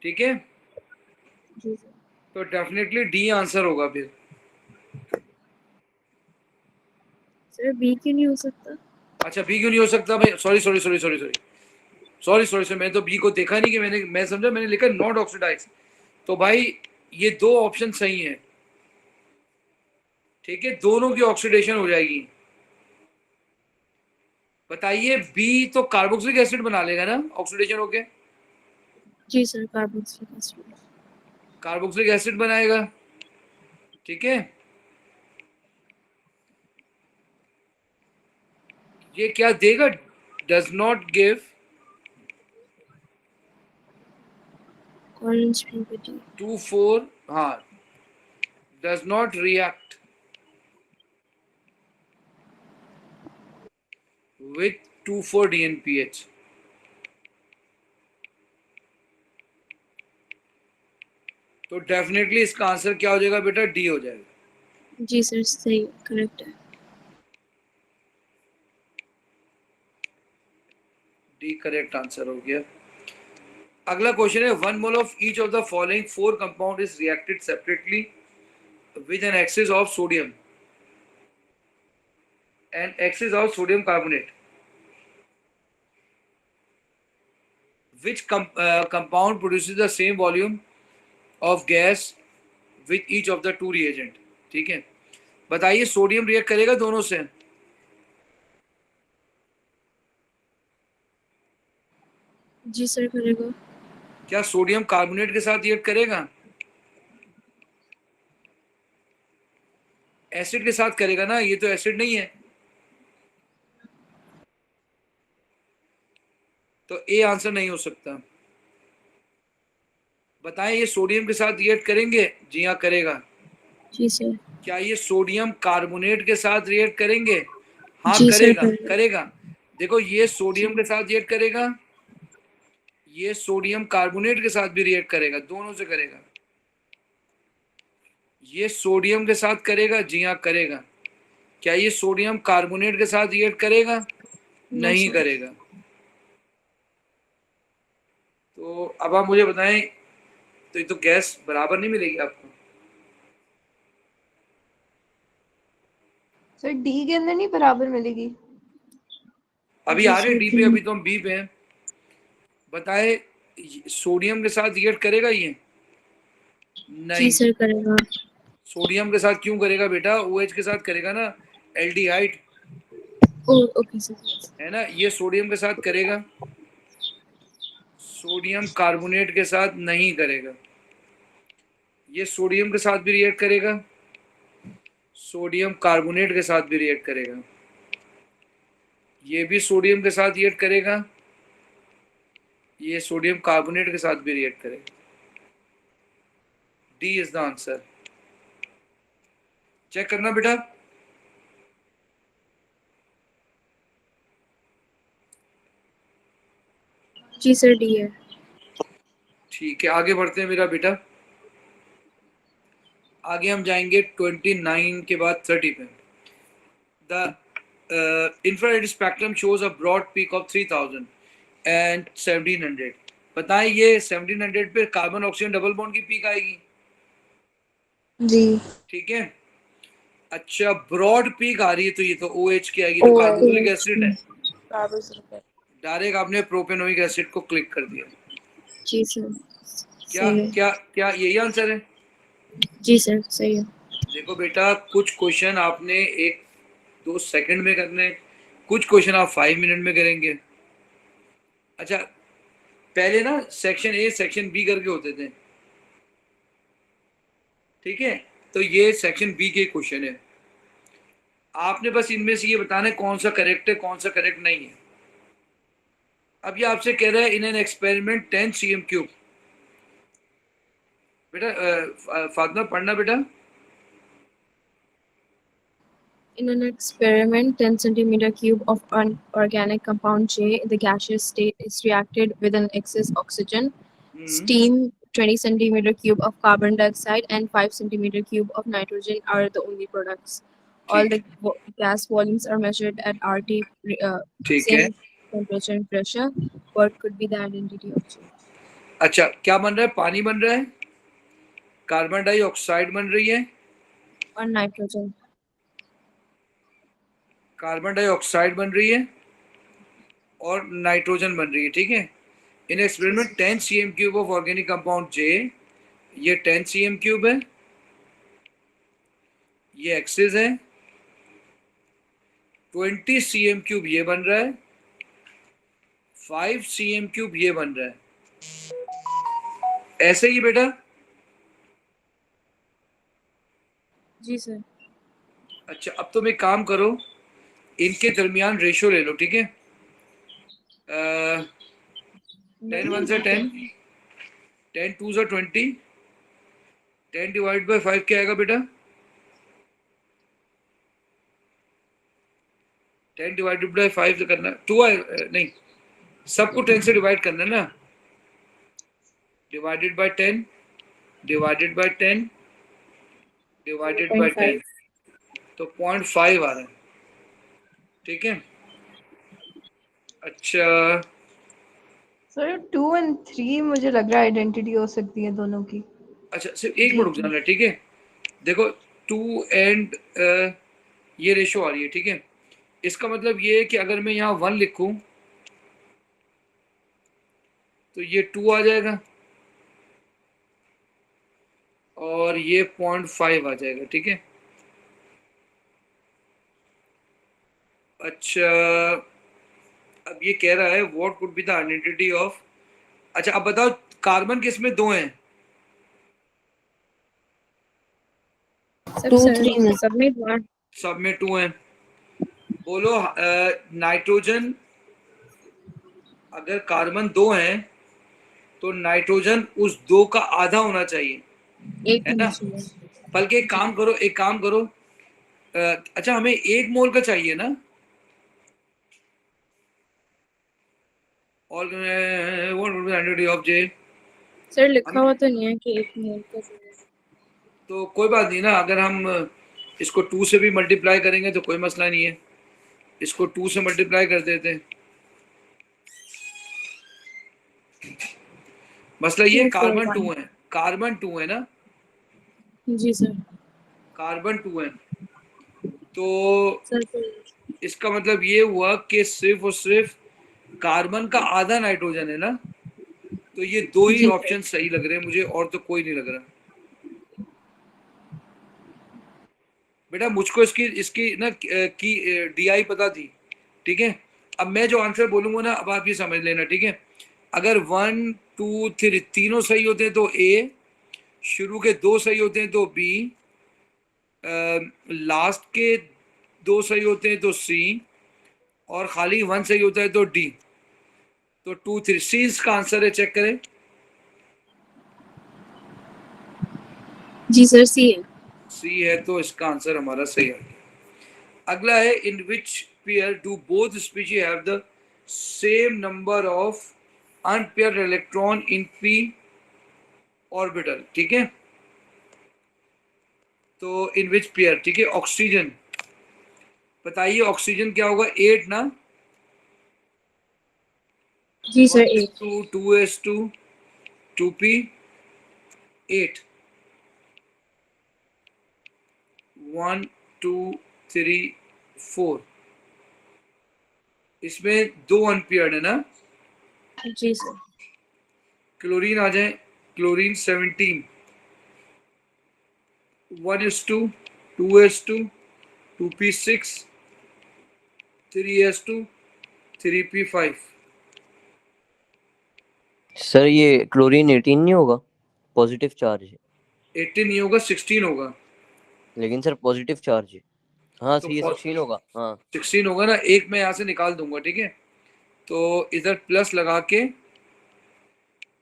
S2: ठीक है,
S3: जी सर।
S2: तो डेफिनेटली डी आंसर होगा फिर।
S3: सर बी क्यों नहीं हो सकता?
S2: अच्छा, बी क्यों नहीं हो सकता भाई? Sorry sorry sorry sorry sorry sorry sorry sorry, मैं तो बी को देखा नहीं, कि मैं समझा मैंने लिखा नॉट ऑक्सीडाइज। तो भाई ये दो ऑप्शन सही है, ठीक है, दोनों की ऑक्सीडेशन हो जाएगी। बताइए, बी तो कार्बोक्सिलिक एसिड बना लेगा ना ऑक्सीडेशन होके,
S3: जी sir carboxylic acid.
S2: Carboxylic acid बनाएगा, ठीक है। ये क्या देगा? Does not give
S3: orange PPT.
S2: 2,4, हाँ, does not react with 2,4 DNPH। तो डेफिनेटली इसका आंसर क्या हो जाएगा बेटा? डी हो जाएगा।
S3: जी सर सही करेक्ट है।
S2: डी करेक्ट आंसर हो गया। अगला क्वेश्चन है, 1 mole of each of the following 4 compound is reacted separately with an excess of sodium and axis of sodium carbonate. Which compound produces the same volume of gas with each of the two reagent? ठीक है, बताइए सोडियम रिएक्ट करेगा दोनों से?
S3: जी सर करेगा।
S2: क्या सोडियम कार्बोनेट के साथ रिएक्ट करेगा? एसिड के साथ करेगा ना, ये तो एसिड नहीं है, तो ए आंसर नहीं हो सकता। बताएं ये सोडियम के साथ रिएक्ट करेंगे? जी हाँ करेगा।
S3: जी सर।
S2: क्या ये सोडियम कार्बोनेट के साथ रिएक्ट करेंगे? हाँ
S3: जी सर
S2: करेगा,
S3: करेगा।
S2: करेगा। देखो ये सोडियम के साथ रिएक्ट करेगा, ये सोडियम कार्बोनेट के साथ भी रिएक्ट करेगा, दोनों से करेगा। ये सोडियम के साथ करेगा? जी हाँ करेगा। क्या ये सोडियम कार्बोनेट के साथ रिएक्ट करेगा?
S3: नो
S2: नहीं
S3: सर।
S2: करेगा। तो अब आप मुझे बताएं, तो ये तो गैस बराबर नहीं मिलेगी आपको।
S5: सर डी के अंदर नहीं बराबर मिलेगी।
S2: अभी
S3: जी
S2: आ रहे
S3: सर
S2: डी पे, अभी तो हम बी पे हैं। बताए सोडियम के साथ रिएक्ट करेगा ये?
S3: जी
S2: नहीं।
S3: सर करेगा।
S2: सोडियम के साथ क्यों करेगा बेटा? OH के साथ करेगा ना, एल्डिहाइड
S3: ओ ओके सर।
S2: है ना, ये सोडियम के साथ करेगा, सोडियम कार्बोनेट के साथ नहीं करेगा। ये सोडियम के साथ भी रिएक्ट करेगा, सोडियम कार्बोनेट के साथ भी रिएक्ट करेगा। ये भी सोडियम के साथ रिएक्ट करेगा, ये सोडियम कार्बोनेट के साथ भी रिएक्ट करेगा। D is the answer. Check करना बेटा।
S3: जी सर, डी है।
S2: ठीक है, आगे बढ़ते हैं मेरा बेटा। आगे हम जाएंगे 29 के बाद 30 पे। The infrared spectrum shows a broad peak of 3000 and 1700। बताएं ये 1700 पे कार्बन ऑक्सीजन डबल बॉन्ड की पीक आएगी,
S3: जी।
S2: ठीक है। अच्छा, ब्रॉड पीक आ रही है तो ये तो OH की आएगी, तो कार्बोक्सिलिक एसिड है। डायरेक्ट आपने प्रोपेनोइक एसिड को क्लिक कर दिया।
S3: जी सर,
S2: क्या
S3: सही है।
S2: क्या क्या यही आंसर है?
S3: जी सर, सही है।
S2: देखो बेटा, कुछ क्वेश्चन आपने 1-2 सेकंड में करने, कुछ क्वेश्चन आप 5 मिनट में करेंगे। अच्छा, पहले ना सेक्शन ए सेक्शन बी करके होते थे, ठीक है। तो ये सेक्शन बी के क्वेश्चन है। आपने बस इनमें से ये बताना है कौन सा करेक्ट है, कौन सा करेक्ट नहीं है। अब ये आपसे कह रहा है इन एन एक्सपेरिमेंट 10 cm3। बेटा फातिमा पढ़ना बेटा।
S3: In an experiment, 10 centimeter cube of an organic compound J in the gaseous state is reacted with an excess oxygen, steam, 20 centimeter cube of carbon dioxide, and 5 centimeter cube of nitrogen are the only products. All the gas volumes are measured at RT,
S2: ठीक है।
S3: same temperature and pressure. What could be the identity of J?
S2: अच्छा, क्या बन रहा है? पानी बन रहा है, कार्बन डाइऑक्साइड बन रही है,
S3: और nitrogen.
S2: कार्बन डाइऑक्साइड बन रही है और नाइट्रोजन बन रही है, ठीक है। In experiment 10 cm3 of organic compound J, ये 10 cm3 है, ये एक्सेस है। 20 cm3 ये बन रहा है, 5 cm3 ये बन रहा है, ऐसे ही बेटा।
S3: जी सर।
S2: अच्छा, अब तुम एक काम करो, इनके दरमियान रेशो ले लो, ठीक है। 10 1 से 10, 10 2 से 20, 10 डिवाइड बाय 5 क्या आएगा बेटा? 10 डिवाइडेड बाय 5 से करना, 2 नहीं, सबको 10 से डिवाइड करना है ना। Divided by 10 divided by 10 divided by 10, तो 0.5 आ रहा है, ठीक है। अच्छा
S5: सर 2 और 3 मुझे लग रहा है आइडेंटिटी हो सकती है दोनों की।
S2: अच्छा, सिर्फ एक मिनट रुक जाना, ठीक है। देखो 2 एंड ये रेशो आ रही है, ठीक है। इसका मतलब ये है कि अगर मैं यहाँ 1 लिखूं तो ये 2 आ जाएगा और ये 0.5 आ जाएगा, ठीक है। अच्छा, अब ये कह रहा है what could be the identity of. अच्छा, अब बताओ कार्बन किस में 2 हैं? सब में 2 हैं। बोलो नाइट्रोजन, अगर कार्बन 2 हैं तो नाइट्रोजन उस 2 का आधा होना चाहिए, है ना। बल्कि एक काम करो, अच्छा हमें 1 मोल का चाहिए ना। और आइडेंटिटी ऑफ जे
S3: सर लिखा हुआ तो नहीं है कि 1 मोल का चाहिए।
S2: तो कोई बात नहीं ना, अगर हम इसको 2 से भी मल्टीप्लाई करेंगे तो कोई मसला नहीं है, इसको 2 से मल्टीप्लाई कर देते हैं। मसला ये कार्बन 2 है, कार्बन 2 है ना।
S3: जी सर।
S2: कार्बन 2 है, तो इसका मतलब ये हुआ कि सिर्फ और सिर्फ कार्बन का आधा नाइट्रोजन है ना। तो ये 2 ही ऑप्शन सही लग रहे हैं मुझे, और तो कोई नहीं लग रहा बेटा। मुझको इसकी ना की DI पता थी, ठीक है। अब मैं जो आंसर बोलूंगा ना, अब आप ये समझ लेना, ठीक है। अगर 1 2 3 तीनों सही होते हैं तो A, शुरू के 2 सही होते हैं तो B, लास्ट के 2 सही होते हैं तो C, और खाली 1 सही होता है तो D। तो 2 3 C इसका आंसर है, चेक करें।
S3: जी सर, सी है।
S2: सी है, तो इसका आंसर हमारा सही आ गया। अगला है in which pair do both species have the same number of unpaired electron in P orbital, ठीक है। तो इन विच पेयर, ठीक है, ऑक्सीजन, बताइए ऑक्सीजन क्या होगा, 8 ना,
S3: जी सर, 8।
S2: 2 2s2 2p 8 1 2 3 4, इसमें 2 अनपेयर्ड है ना।
S3: जी सर।
S2: क्लोरीन आ जाए, chlorine 17 1s2 2s2 2p6 3s2 3p5।
S7: Sir ये क्लोरीन 18 नहीं होगा, पॉजिटिव चार्ज है।
S2: 18 नहीं होगा, 16 होगा।
S7: लेकिन सर पॉजिटिव चार्ज है। हाँ
S2: तो
S7: सही है, 16 होगा। हाँ
S2: 16 होगा ना, एक मैं यहाँ से निकाल दूंगा, ठीक है। तो इधर प्लस लगा के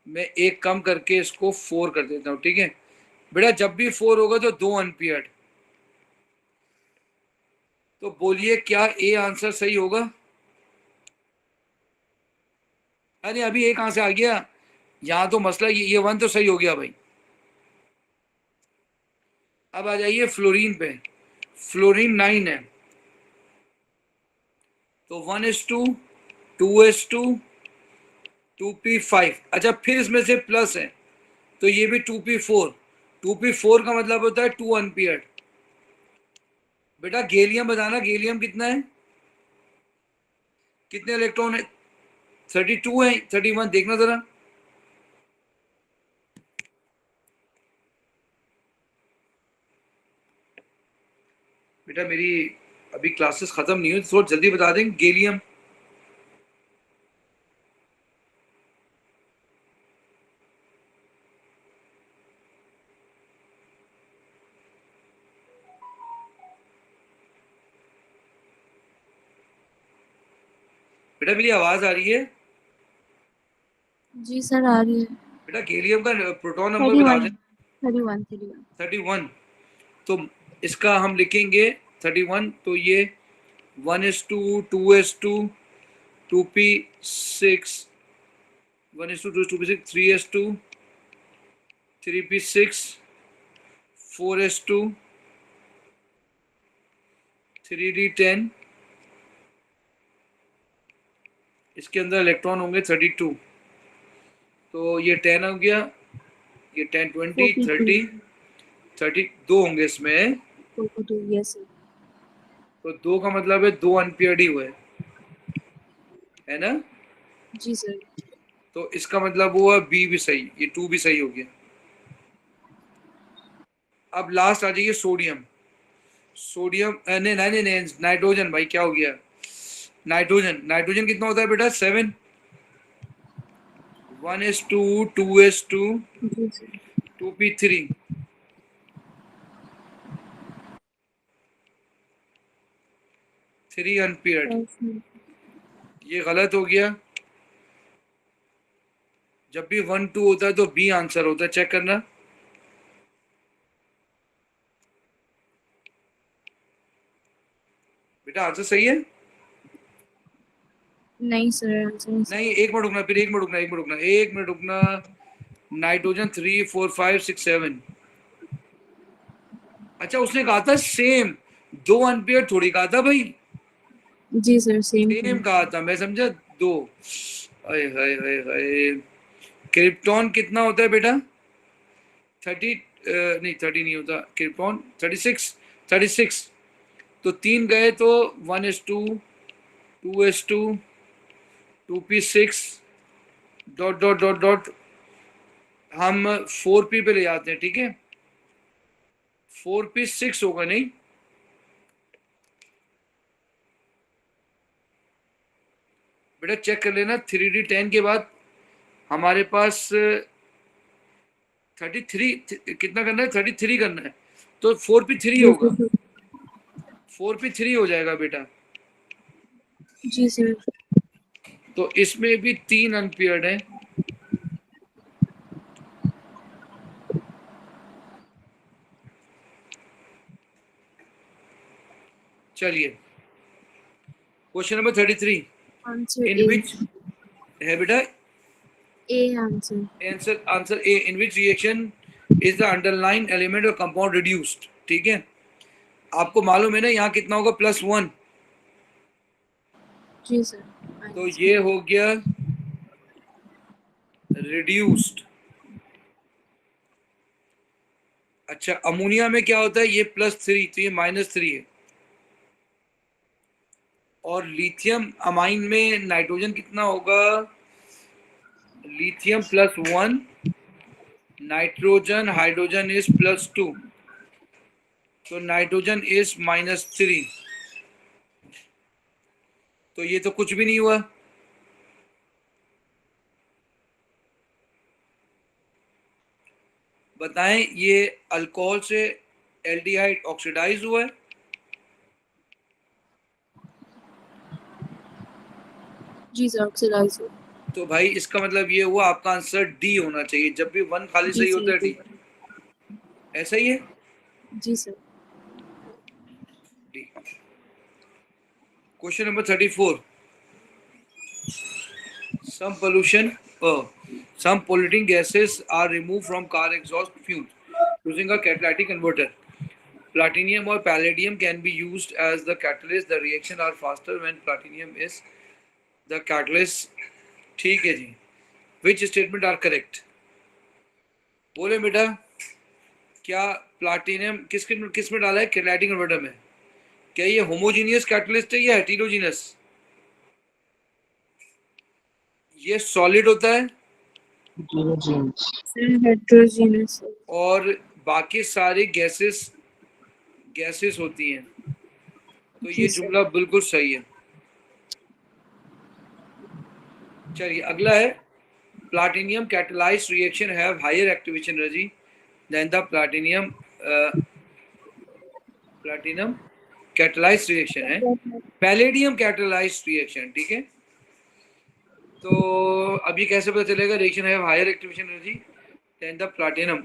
S2: मैं एक कम करके इसको 4 कर देता हूँ, ठीक है। बेटा जब भी 4 होगा तो 2 अनपेयर्ड, तो बोलिए क्या ए आंसर सही होगा। अरे अभी एक कहां से आ गया, यहाँ तो मसला ये 1 तो सही हो गया भाई। अब आ जाइए फ्लोरीन पे, फ्लोरीन 9 है, तो 1s2 2s2 2p5। अच्छा फिर इसमें से प्लस है, तो ये भी 2p4। 2p4 का मतलब होता है 2 अनपेयर्ड। बेटा गैलियम बताना, गैलियम कितना है, कितने इलेक्ट्रॉन है, 32 है, 31 देखना जरा। बेटा मेरी अभी क्लासेस खत्म नहीं हुई, तो थोड़ा जल्दी बता दें। गैलियम बेटा मेरी आवाज आ रही है।
S3: जी सर, आ रही है।
S2: बेटा गैलियम का प्रोटॉन नंबर बता दें।
S3: 31 31।
S2: 31, तो इसका हम लिखेंगे 31, तो ये 1s2 2s2 2p6 1s2 2p6 3s2 3p6 4s2 3d10, इसके अंदर इलेक्ट्रॉन होंगे 32, तो ये 10 हो गया, ये 10 20 30 32 होंगे इसमें,
S3: 42, यस सर।
S2: तो 2 का मतलब है 2 अनपेयर्ड ही हुए, है ना।
S3: जी सर।
S2: तो इसका मतलब हुआ बी भी सही, ये 2 भी सही हो गया। अब लास्ट आ जाइए सोडियम। सोडियम नहीं नहीं नहीं, नाइट्रोजन, भाई क्या हो गया, नाइट्रोजन। नाइट्रोजन कितना होता है बेटा, 7 1s2 2s2
S3: जी सर।
S2: 2p3 3 unpaired. ये गलत हो गया, जब भी 1 2 होता है तो बी आंसर होता है, चेक करना। बेटा आंसर सही है।
S3: नहीं सर, आंसर नहीं सर।
S2: नहीं एक मिनट रुकना, फिर एक मिनट रुकना, एक मिनट रुकना। नाइट्रोजन 3 4 5 6 7, अच्छा उसने कहा था सेम, 2 अनपेयर्ड थोड़ी कहा था भाई,
S3: जी सर, सेम
S2: सेम कहा था, मैं समझा 2। हाय हाय हाय हाय। क्रिप्टॉन कितना होता है बेटा, 30 नहीं 30 नहीं होता, क्रिप्टॉन 36। तो 3 गए तो 1s2 2s2 2p6 dot dot dot dot, हम 4p पे ले जाते हैं, ठीक है। 4p6 होगा नहीं, बेटा चेक कर लेना। 3d10 के बाद हमारे पास 33 कितना करना है, 33 करना है, तो 4p3 होगा, 4p3 हो जाएगा बेटा।
S3: जी सर।
S2: तो इसमें भी 3 अनपेयर्ड है, चलिए question number 33
S3: Answer
S2: in
S3: A.
S2: विच है बेटा
S3: A answer.
S2: Answer A in which reaction is the underline element और कंपाउंड रिड्यूस्ड। ठीक है, आपको मालूम है ना यहाँ कितना होगा +1,
S3: जी सर.
S2: तो ये हो गया रिड्यूस्ड। अच्छा अमोनिया में क्या होता है, ये +3 तो ये -3 है। और लिथियम अमाइन में नाइट्रोजन कितना होगा, लिथियम +1, नाइट्रोजन हाइड्रोजन इज +2, तो नाइट्रोजन इज -3, तो ये तो कुछ भी नहीं हुआ। बताएं ये अल्कोहल से एल्डिहाइड ऑक्सीडाइज हुआ है।
S3: जी सर. Oxidize.
S2: तो भाई इसका मतलब ये हुआ आपका आंसर डी होना चाहिए, जब भी 1 खाली
S3: जी
S2: सही होता है
S3: सर.
S2: डी, ऐसा ही है
S3: जी sir.
S2: D. Question number 34 some pollution some polluting gases are removed from car exhaust fumes using a catalytic converter. Platinum or palladium can be used as the catalyst. The reaction are faster when platinum is the catalyst. ठीक है जी, which statement are correct? बोले बेटा क्या प्लाटिनियम किस में डाला है कैटालिटिक कन्वर्टर में, क्या ये होमोजीनियस कैटलिस्ट है या हेटेरोजीनियस? ये सॉलिड होता है
S3: Sir, heterogeneous.
S2: और बाकी सारी गैसेस होती हैं, तो ये
S3: जी सर.
S2: जुमला बिल्कुल सही है। चलिए अगला है platinum catalysed reaction have higher activation energy than the platinum catalysed reaction है पैलेडियम कैटलाइज्ड रिएक्शन। ठीक है, तो अभी कैसे पता चलेगा reaction have higher activation energy than the platinum?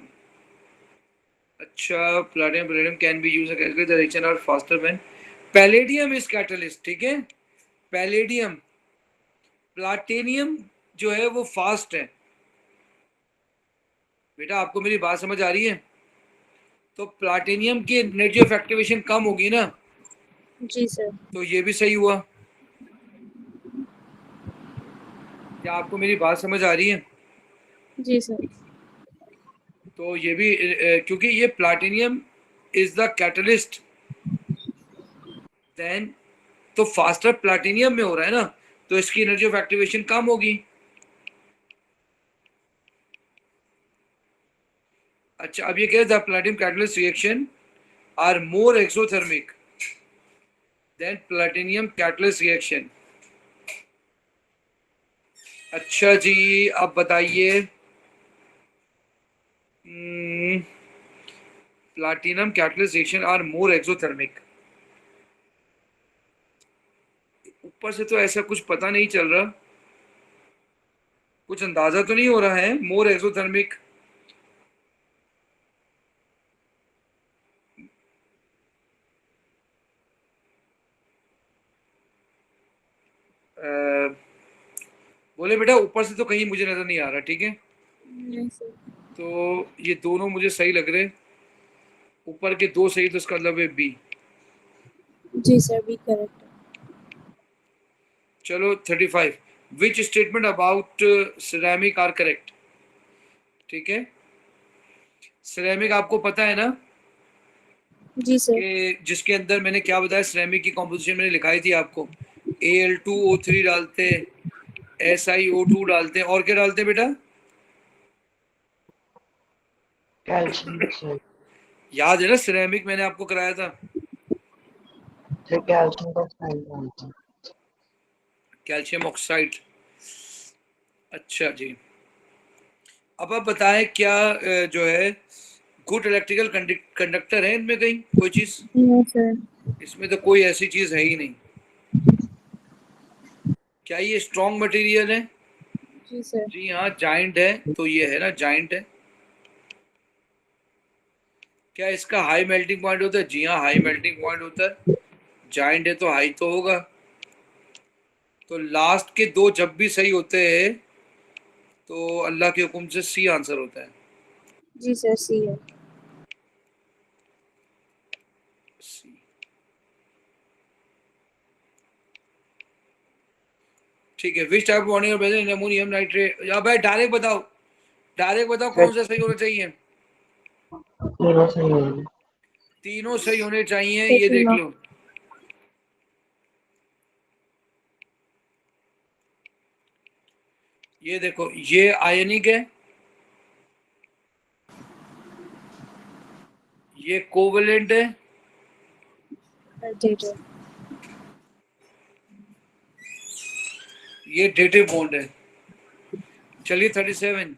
S2: अच्छा platinum can be used as the reaction are faster when palladium is catalyst. ठीक है, पैलेडियम, प्लाटिनियम जो है वो फास्ट है। बेटा आपको मेरी बात समझ आ रही है? तो प्लाटिनियम की एनर्जी ऑफ एक्टिवेशन कम होगी ना,
S3: जी सर.
S2: तो ये भी सही हुआ। क्या आपको मेरी बात समझ आ रही है?
S3: जी सर.
S2: तो ये भी क्योंकि ये platinum is the catalyst then, तो फास्टर प्लाटिनियम में हो रहा है ना, तो इसकी एनर्जी ऑफ एक्टिवेशन कम होगी। अच्छा अब ये कह the platinum catalyst reaction are more exothermic than platinum catalyst reaction. अच्छा जी अब बताइए platinum catalyst reaction are more exothermic, ऊपर से तो ऐसा कुछ पता नहीं चल रहा, कुछ अंदाजा तो नहीं हो रहा है मोर एक्सोथर्मिक। बोले बेटा ऊपर से तो कहीं मुझे नजर नहीं आ रहा। ठीक है,
S3: नहीं सर.
S2: तो ये दोनों मुझे सही लग रहे, ऊपर के दो सही, तो इसका मतलब है बी।
S3: जी सर. B correct.
S2: चलो 35 which statement about ceramic are correct? ठीक है, सिरेमिक आपको पता है ना
S3: जी सर.
S2: कि जिसके अंदर मैंने क्या बताया, सिरेमिक की कॉम्पोजिशन मैंने लिखाई थी आपको, Al2O3 डालते, SiO2 डालते, और क्या डालते बेटा?
S4: कैल्शियम
S2: याद है ना, सिरेमिक मैंने आपको कराया था,
S4: कैल्शियम का साइन डालते हैं।
S2: Calcium oxide. अच्छा जी अब आप बताएं क्या जो है गुड इलेक्ट्रिकल कंडक्टर है इनमें कहीं कोई चीज?
S3: No sir.
S2: इसमें तो कोई ऐसी चीज है ही नहीं। क्या ये स्ट्रॉन्ग मटेरियल है?
S3: जी सर.
S2: जी हाँ जाइंट है, तो ये है ना जाइंट है। क्या इसका हाई मेल्टिंग पॉइंट होता है? जी हाँ हाई मेल्टिंग पॉइंट होता है। जाइंट है तो हाई तो होगा। तो लास्ट के दो जब भी सही होते हैं तो अल्लाह के हुक्म से सी आंसर होता है।
S3: जी सर, सी है।
S2: C। ठीक है, विच टाइप ऑफ वार्निंग और प्रेजेंट इन अमोनियम नाइट्रेट। या भाई डायरेक्ट बताओ कौन सा सही होना चाहिए।
S4: तीनों सही होंगे।
S2: तीनों सही होने चाहिए,
S3: सर
S2: ये देख
S3: तीनों।
S2: लो। ये देखो, ये आयनिक है, ये कोवेलेंट है,
S3: डेटा।
S2: ये डेटिव बॉन्ड है। चलिए 37,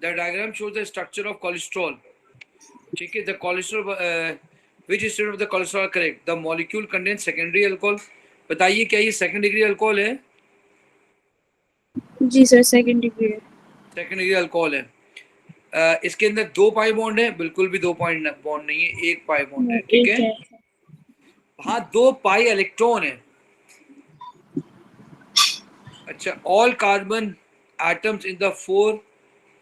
S2: the diagram shows the structure of cholesterol. ठीक है, the cholesterol which state of the cholesterol correct, the molecule contain secondary alcohol. बताइए क्या ये सेकेंड डिग्री अल्कोहल है।
S3: जी सर, सेकंड डिग्री है।
S2: सेकेंड डिग्री अल्कोहल है। इसके अंदर 2 पाई बॉन्ड है, बिल्कुल भी 2 पॉइंट बॉन्ड नहीं है, 1 पाई बॉन्ड है। ठीक
S3: एक
S2: है,
S3: है।
S2: हाँ 2 पाई इलेक्ट्रॉन है। अच्छा, all carbon atoms in the 4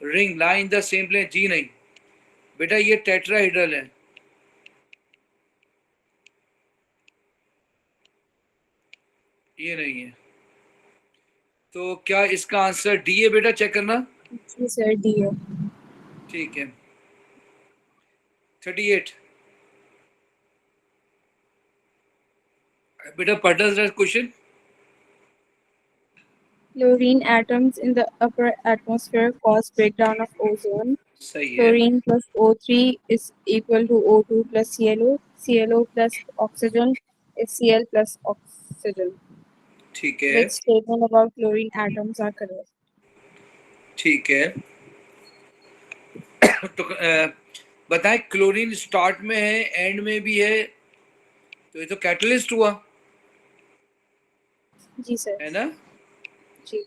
S2: ring lie in the same plane. जी नहीं बेटा, ये टेट्राहेड्रल है। ये नहीं है। तो क्या इसका आंसर डी है बेटा, चेक करना।
S3: जी सर, डी है।
S2: ठीक है, 38 बेटा पढ़ना question.
S3: Chlorine atoms in the upper atmosphere cause breakdown of ozone.
S2: सही है।
S3: Chlorine plus O3 is equal to O2 plus ClO. ClO plus oxygen is Cl plus oxygen.
S2: ठीक है,
S3: Which statement about chlorine atoms are correct?
S2: ठीक है। तो बताएं, क्लोरीन स्टार्ट में है, एंड में भी है, तो ये तो कैटलिस्ट हुआ
S3: जी सर।
S2: है ना
S3: जी।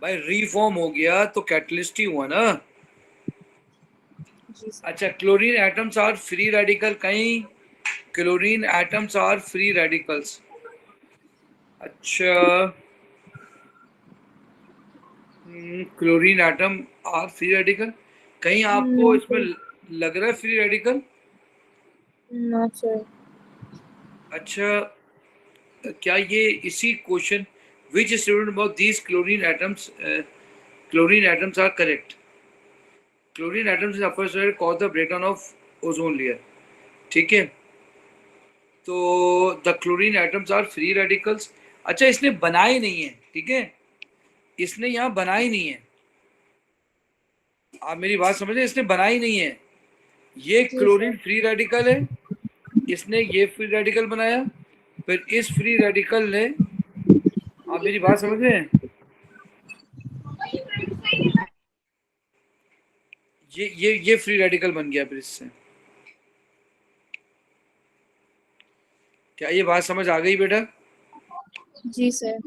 S2: भाई, रीफॉर्म हो गया तो कैटलिस्ट ही हुआ ना।
S3: जी सर।
S2: अच्छा, chlorine atoms are free radical. कहीं chlorine atoms are free radicals. अच्छा, chlorine atom are free radical, कहीं आपको
S3: No
S2: इसमें
S3: sir.
S2: लग रहा है फ्री रेडिकल।
S3: No sir.
S2: अच्छा, क्या ये इसी question which student about these chlorine atoms are correct. Chlorine atoms in upper sphere cause the breakdown of ozone layer. ठीक है, तो the chlorine atoms are free radicals. अच्छा, इसने बनाए नहीं है। ठीक है, इसने यहाँ बनाई नहीं है। आप मेरी बात समझ रहे हैं, इसने बनाई नहीं है। ये
S3: जी
S2: क्लोरीन
S3: सर।
S2: फ्री रेडिकल है, इसने ये फ्री रेडिकल बनाया, फिर इस फ्री रेडिकल ने, आप मेरी बात समझ रहे हैं, ये फ्री रेडिकल बन गया फिर इससे। क्या ये बात समझ आ गई बेटा।
S3: जी सर।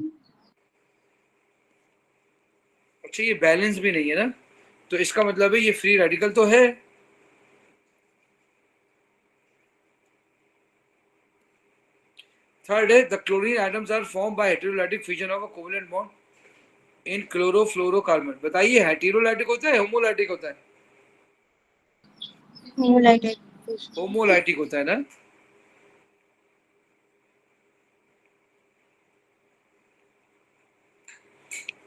S2: अच्छा, ये बैलेंस भी नहीं है ना, तो इसका मतलब है ये फ्री रेडिकल तो है। थर्ड है, the chlorine atoms are form by heterolytic fusion of a covalent bond in chlorofluorocarbon. बताइए हेटेरोलाइटिक होता है होमोलाइटिक होता है।
S3: Homolytic.
S2: होमोलाइटिक होता है ना।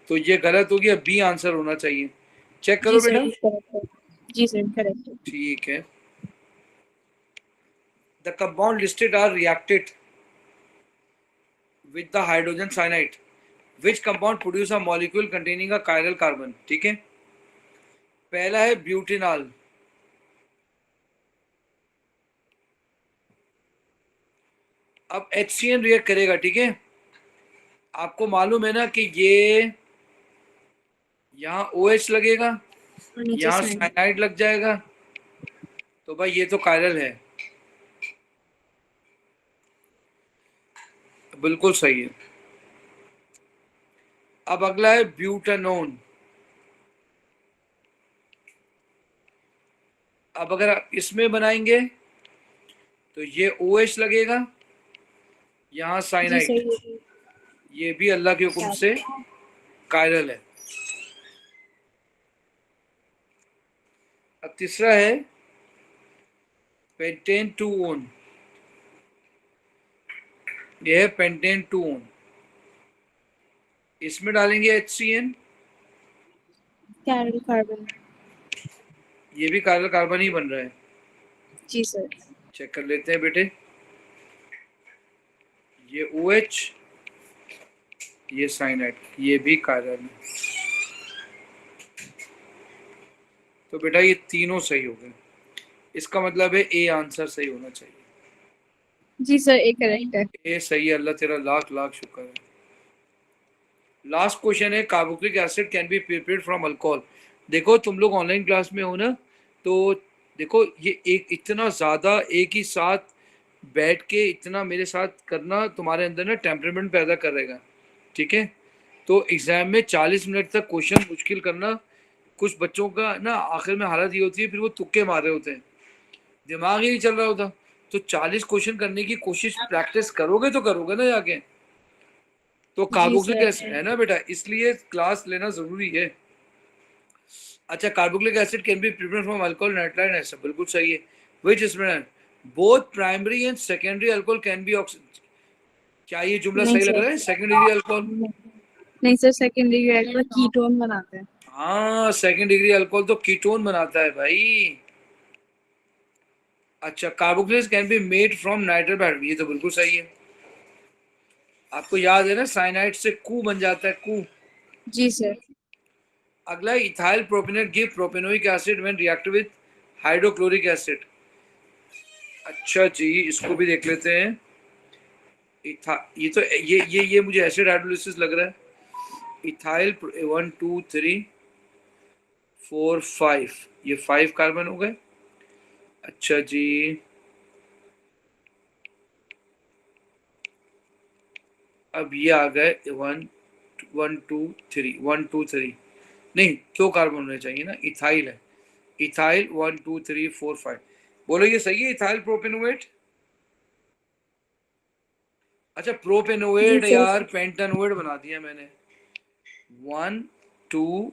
S2: तो ये गलत हो गया, बी आंसर होना चाहिए। चेक
S3: जी
S2: करो
S3: सर,
S2: बेटा।
S3: correct है। जी सर, correct है।
S2: ठीक है, the compound listed are reacted with the hydrogen cyanide, which compound produce a molecule containing a chiral carbon। ठीक है, पहला है ब्यूटेनॉल, अब HCN रिएक्ट करेगा। ठीक है, आपको मालूम है ना कि ये यहाँ OH लगेगा,
S3: और नीचे
S2: यहाँ
S3: साइन।
S2: साइनाइड लग जाएगा, तो भाई ये तो कायरल है। बिल्कुल सही है। अब अगला है ब्यूटानोन। अब अगर आप इसमें बनाएंगे तो ये OH लगेगा, यहाँ
S3: जी
S2: साइनाइड,
S3: सर,
S2: ये भी अल्लाह के हुक्म से कायरल है। अब तीसरा है पेंटेन 2-on, ये है पेंटेन 2-on, इसमें डालेंगे HCN,
S3: कैरल कार्बन।
S2: ये भी कायरल कार्बन ही बन रहा है।
S3: जी सर।
S2: चेक कर लेते हैं बेटे, ये OH, ये साइनाइड, ये भी कायरल है। तो बेटा ये तीनों सही हो गए, इसका मतलब है ए आंसर सही होना चाहिए।
S3: जी सर, एक करेक्ट है।
S2: ए सही है, अल्लाह तेरा लाख लाख शुक्र है। लास्ट क्वेश्चन है, carboxylic acid can be prepared from alcohol. देखो तुम लोग ऑनलाइन क्लास में हो ना, तो देखो ये एक इतना ज़्यादा एक ही साथ बैठ के इतना मेरे साथ करना तुम्हारे अंदर ना टेम्परामेंट पैदा करेगा, ठीक है। तो एग्जाम में 40 मिनट तक क्वेश्चन मुश्किल करना, कुछ बच्चों का ना आखिर में हालत ये होती है, फिर वो तुक्के मार रहे होते हैं, दिमाग ही नहीं चल रहा होता। तो 40 क्वेश्चन करने की कोशिश प्रैक्टिस करोगे तो करोगे ना जाके। तो कार्बोक्सिलिक एसिड है ना बेटा, इसलिए क्लास लेना जरूरी है। अच्छा, carboxylic acid can be prepared from alcohol nitrile acid, बिल्कुल सही है। Which statement both primary and secondary alcohol can be oxygen, क्या ये जुमला
S3: नहीं
S2: सही लग
S3: सर।
S2: रहा है? सेकेंड डिग्री अल्कोहल,
S3: नहीं sir, second degree alcohol ketone बनाते हैं।
S2: हाँ सेकेंड डिग्री अल्कोहल तो कीटोन बनाता है भाई। अच्छा, carboxylic can be made from nitrate acid, ये तो बिल्कुल सही है। आपको याद है ना, साइनाइड से कू बन जाता है, कू।
S3: जी सर।
S2: अगला, ethyl propanoate give propanoic acid when react with hydrochloric acid. अच्छा जी, इसको भी देख लेते हैं। ये तो ये मुझे एसिड हाइड्रोलिसिस लग रहा है। इथाइल 1 2 3 4 5, ये 5 कार्बन हो गए। अच्छा जी, अब ये आ गए 1 2 3 1 2 3, नहीं 2 कार्बन होने चाहिए ना, इथाइल है। इथाइल 1 2 3 4 5, बोलो ये सही है इथाइल प्रोपेनोएट। अच्छा प्रोपेनोएट
S3: जी सर।
S2: यार, पेंटानोएट बना दिया मैंने। 1 2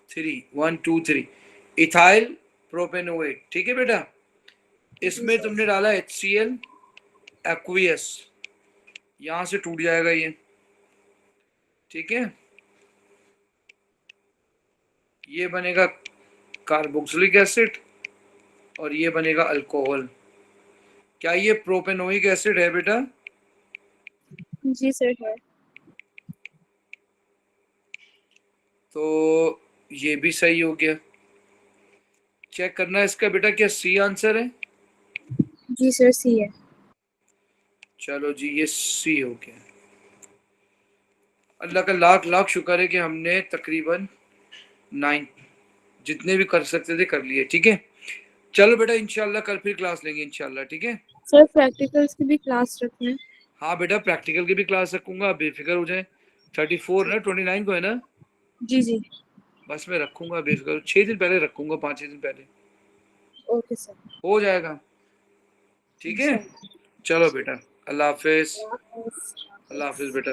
S2: 3 1 2 3, इथाइल प्रोपेनोएट, ठीक है बेटा। इसमें तुमने डाला HCl एक्वियस, यहां से टूट जाएगा ये, ठीक है। ये बनेगा कार्बोक्सिलिक एसिड और ये बनेगा अल्कोहल। क्या ये प्रोपेनोइक एसिड है बेटा?
S3: जी सर है।
S2: तो ये भी सही हो गया। चेक करना है इसका बेटा, क्या सी आंसर है?
S3: जी सर, सी है।
S2: चलो जी, ये सी हो गया। अल्लाह का लाख लाख शुक्र है कि हमने तकरीबन 9 जितने भी कर सकते थे कर लिए, ठीक है। चलो बेटा, इंशाल्लाह कल फिर क्लास लेंगे इंशाल्लाह, ठीक है।
S3: सर प्रैक्टिकल्स की भी क्लास रखना है?
S2: हाँ बेटा, प्रैक्टिकल की भी क्लास रखूंगा, आप बेफिक्र हो जाए। 34 ना 29 को है ना?
S3: जी जी।
S2: बस मैं रखूंगा बेफिक्र, 6 दिन पहले रखूंगा, 5-6 दिन पहले
S3: ओके सर।
S2: हो जाएगा, ठीक है। चलो बेटा, अल्लाह हाफिज। अल्लाह हाफिज बेटा।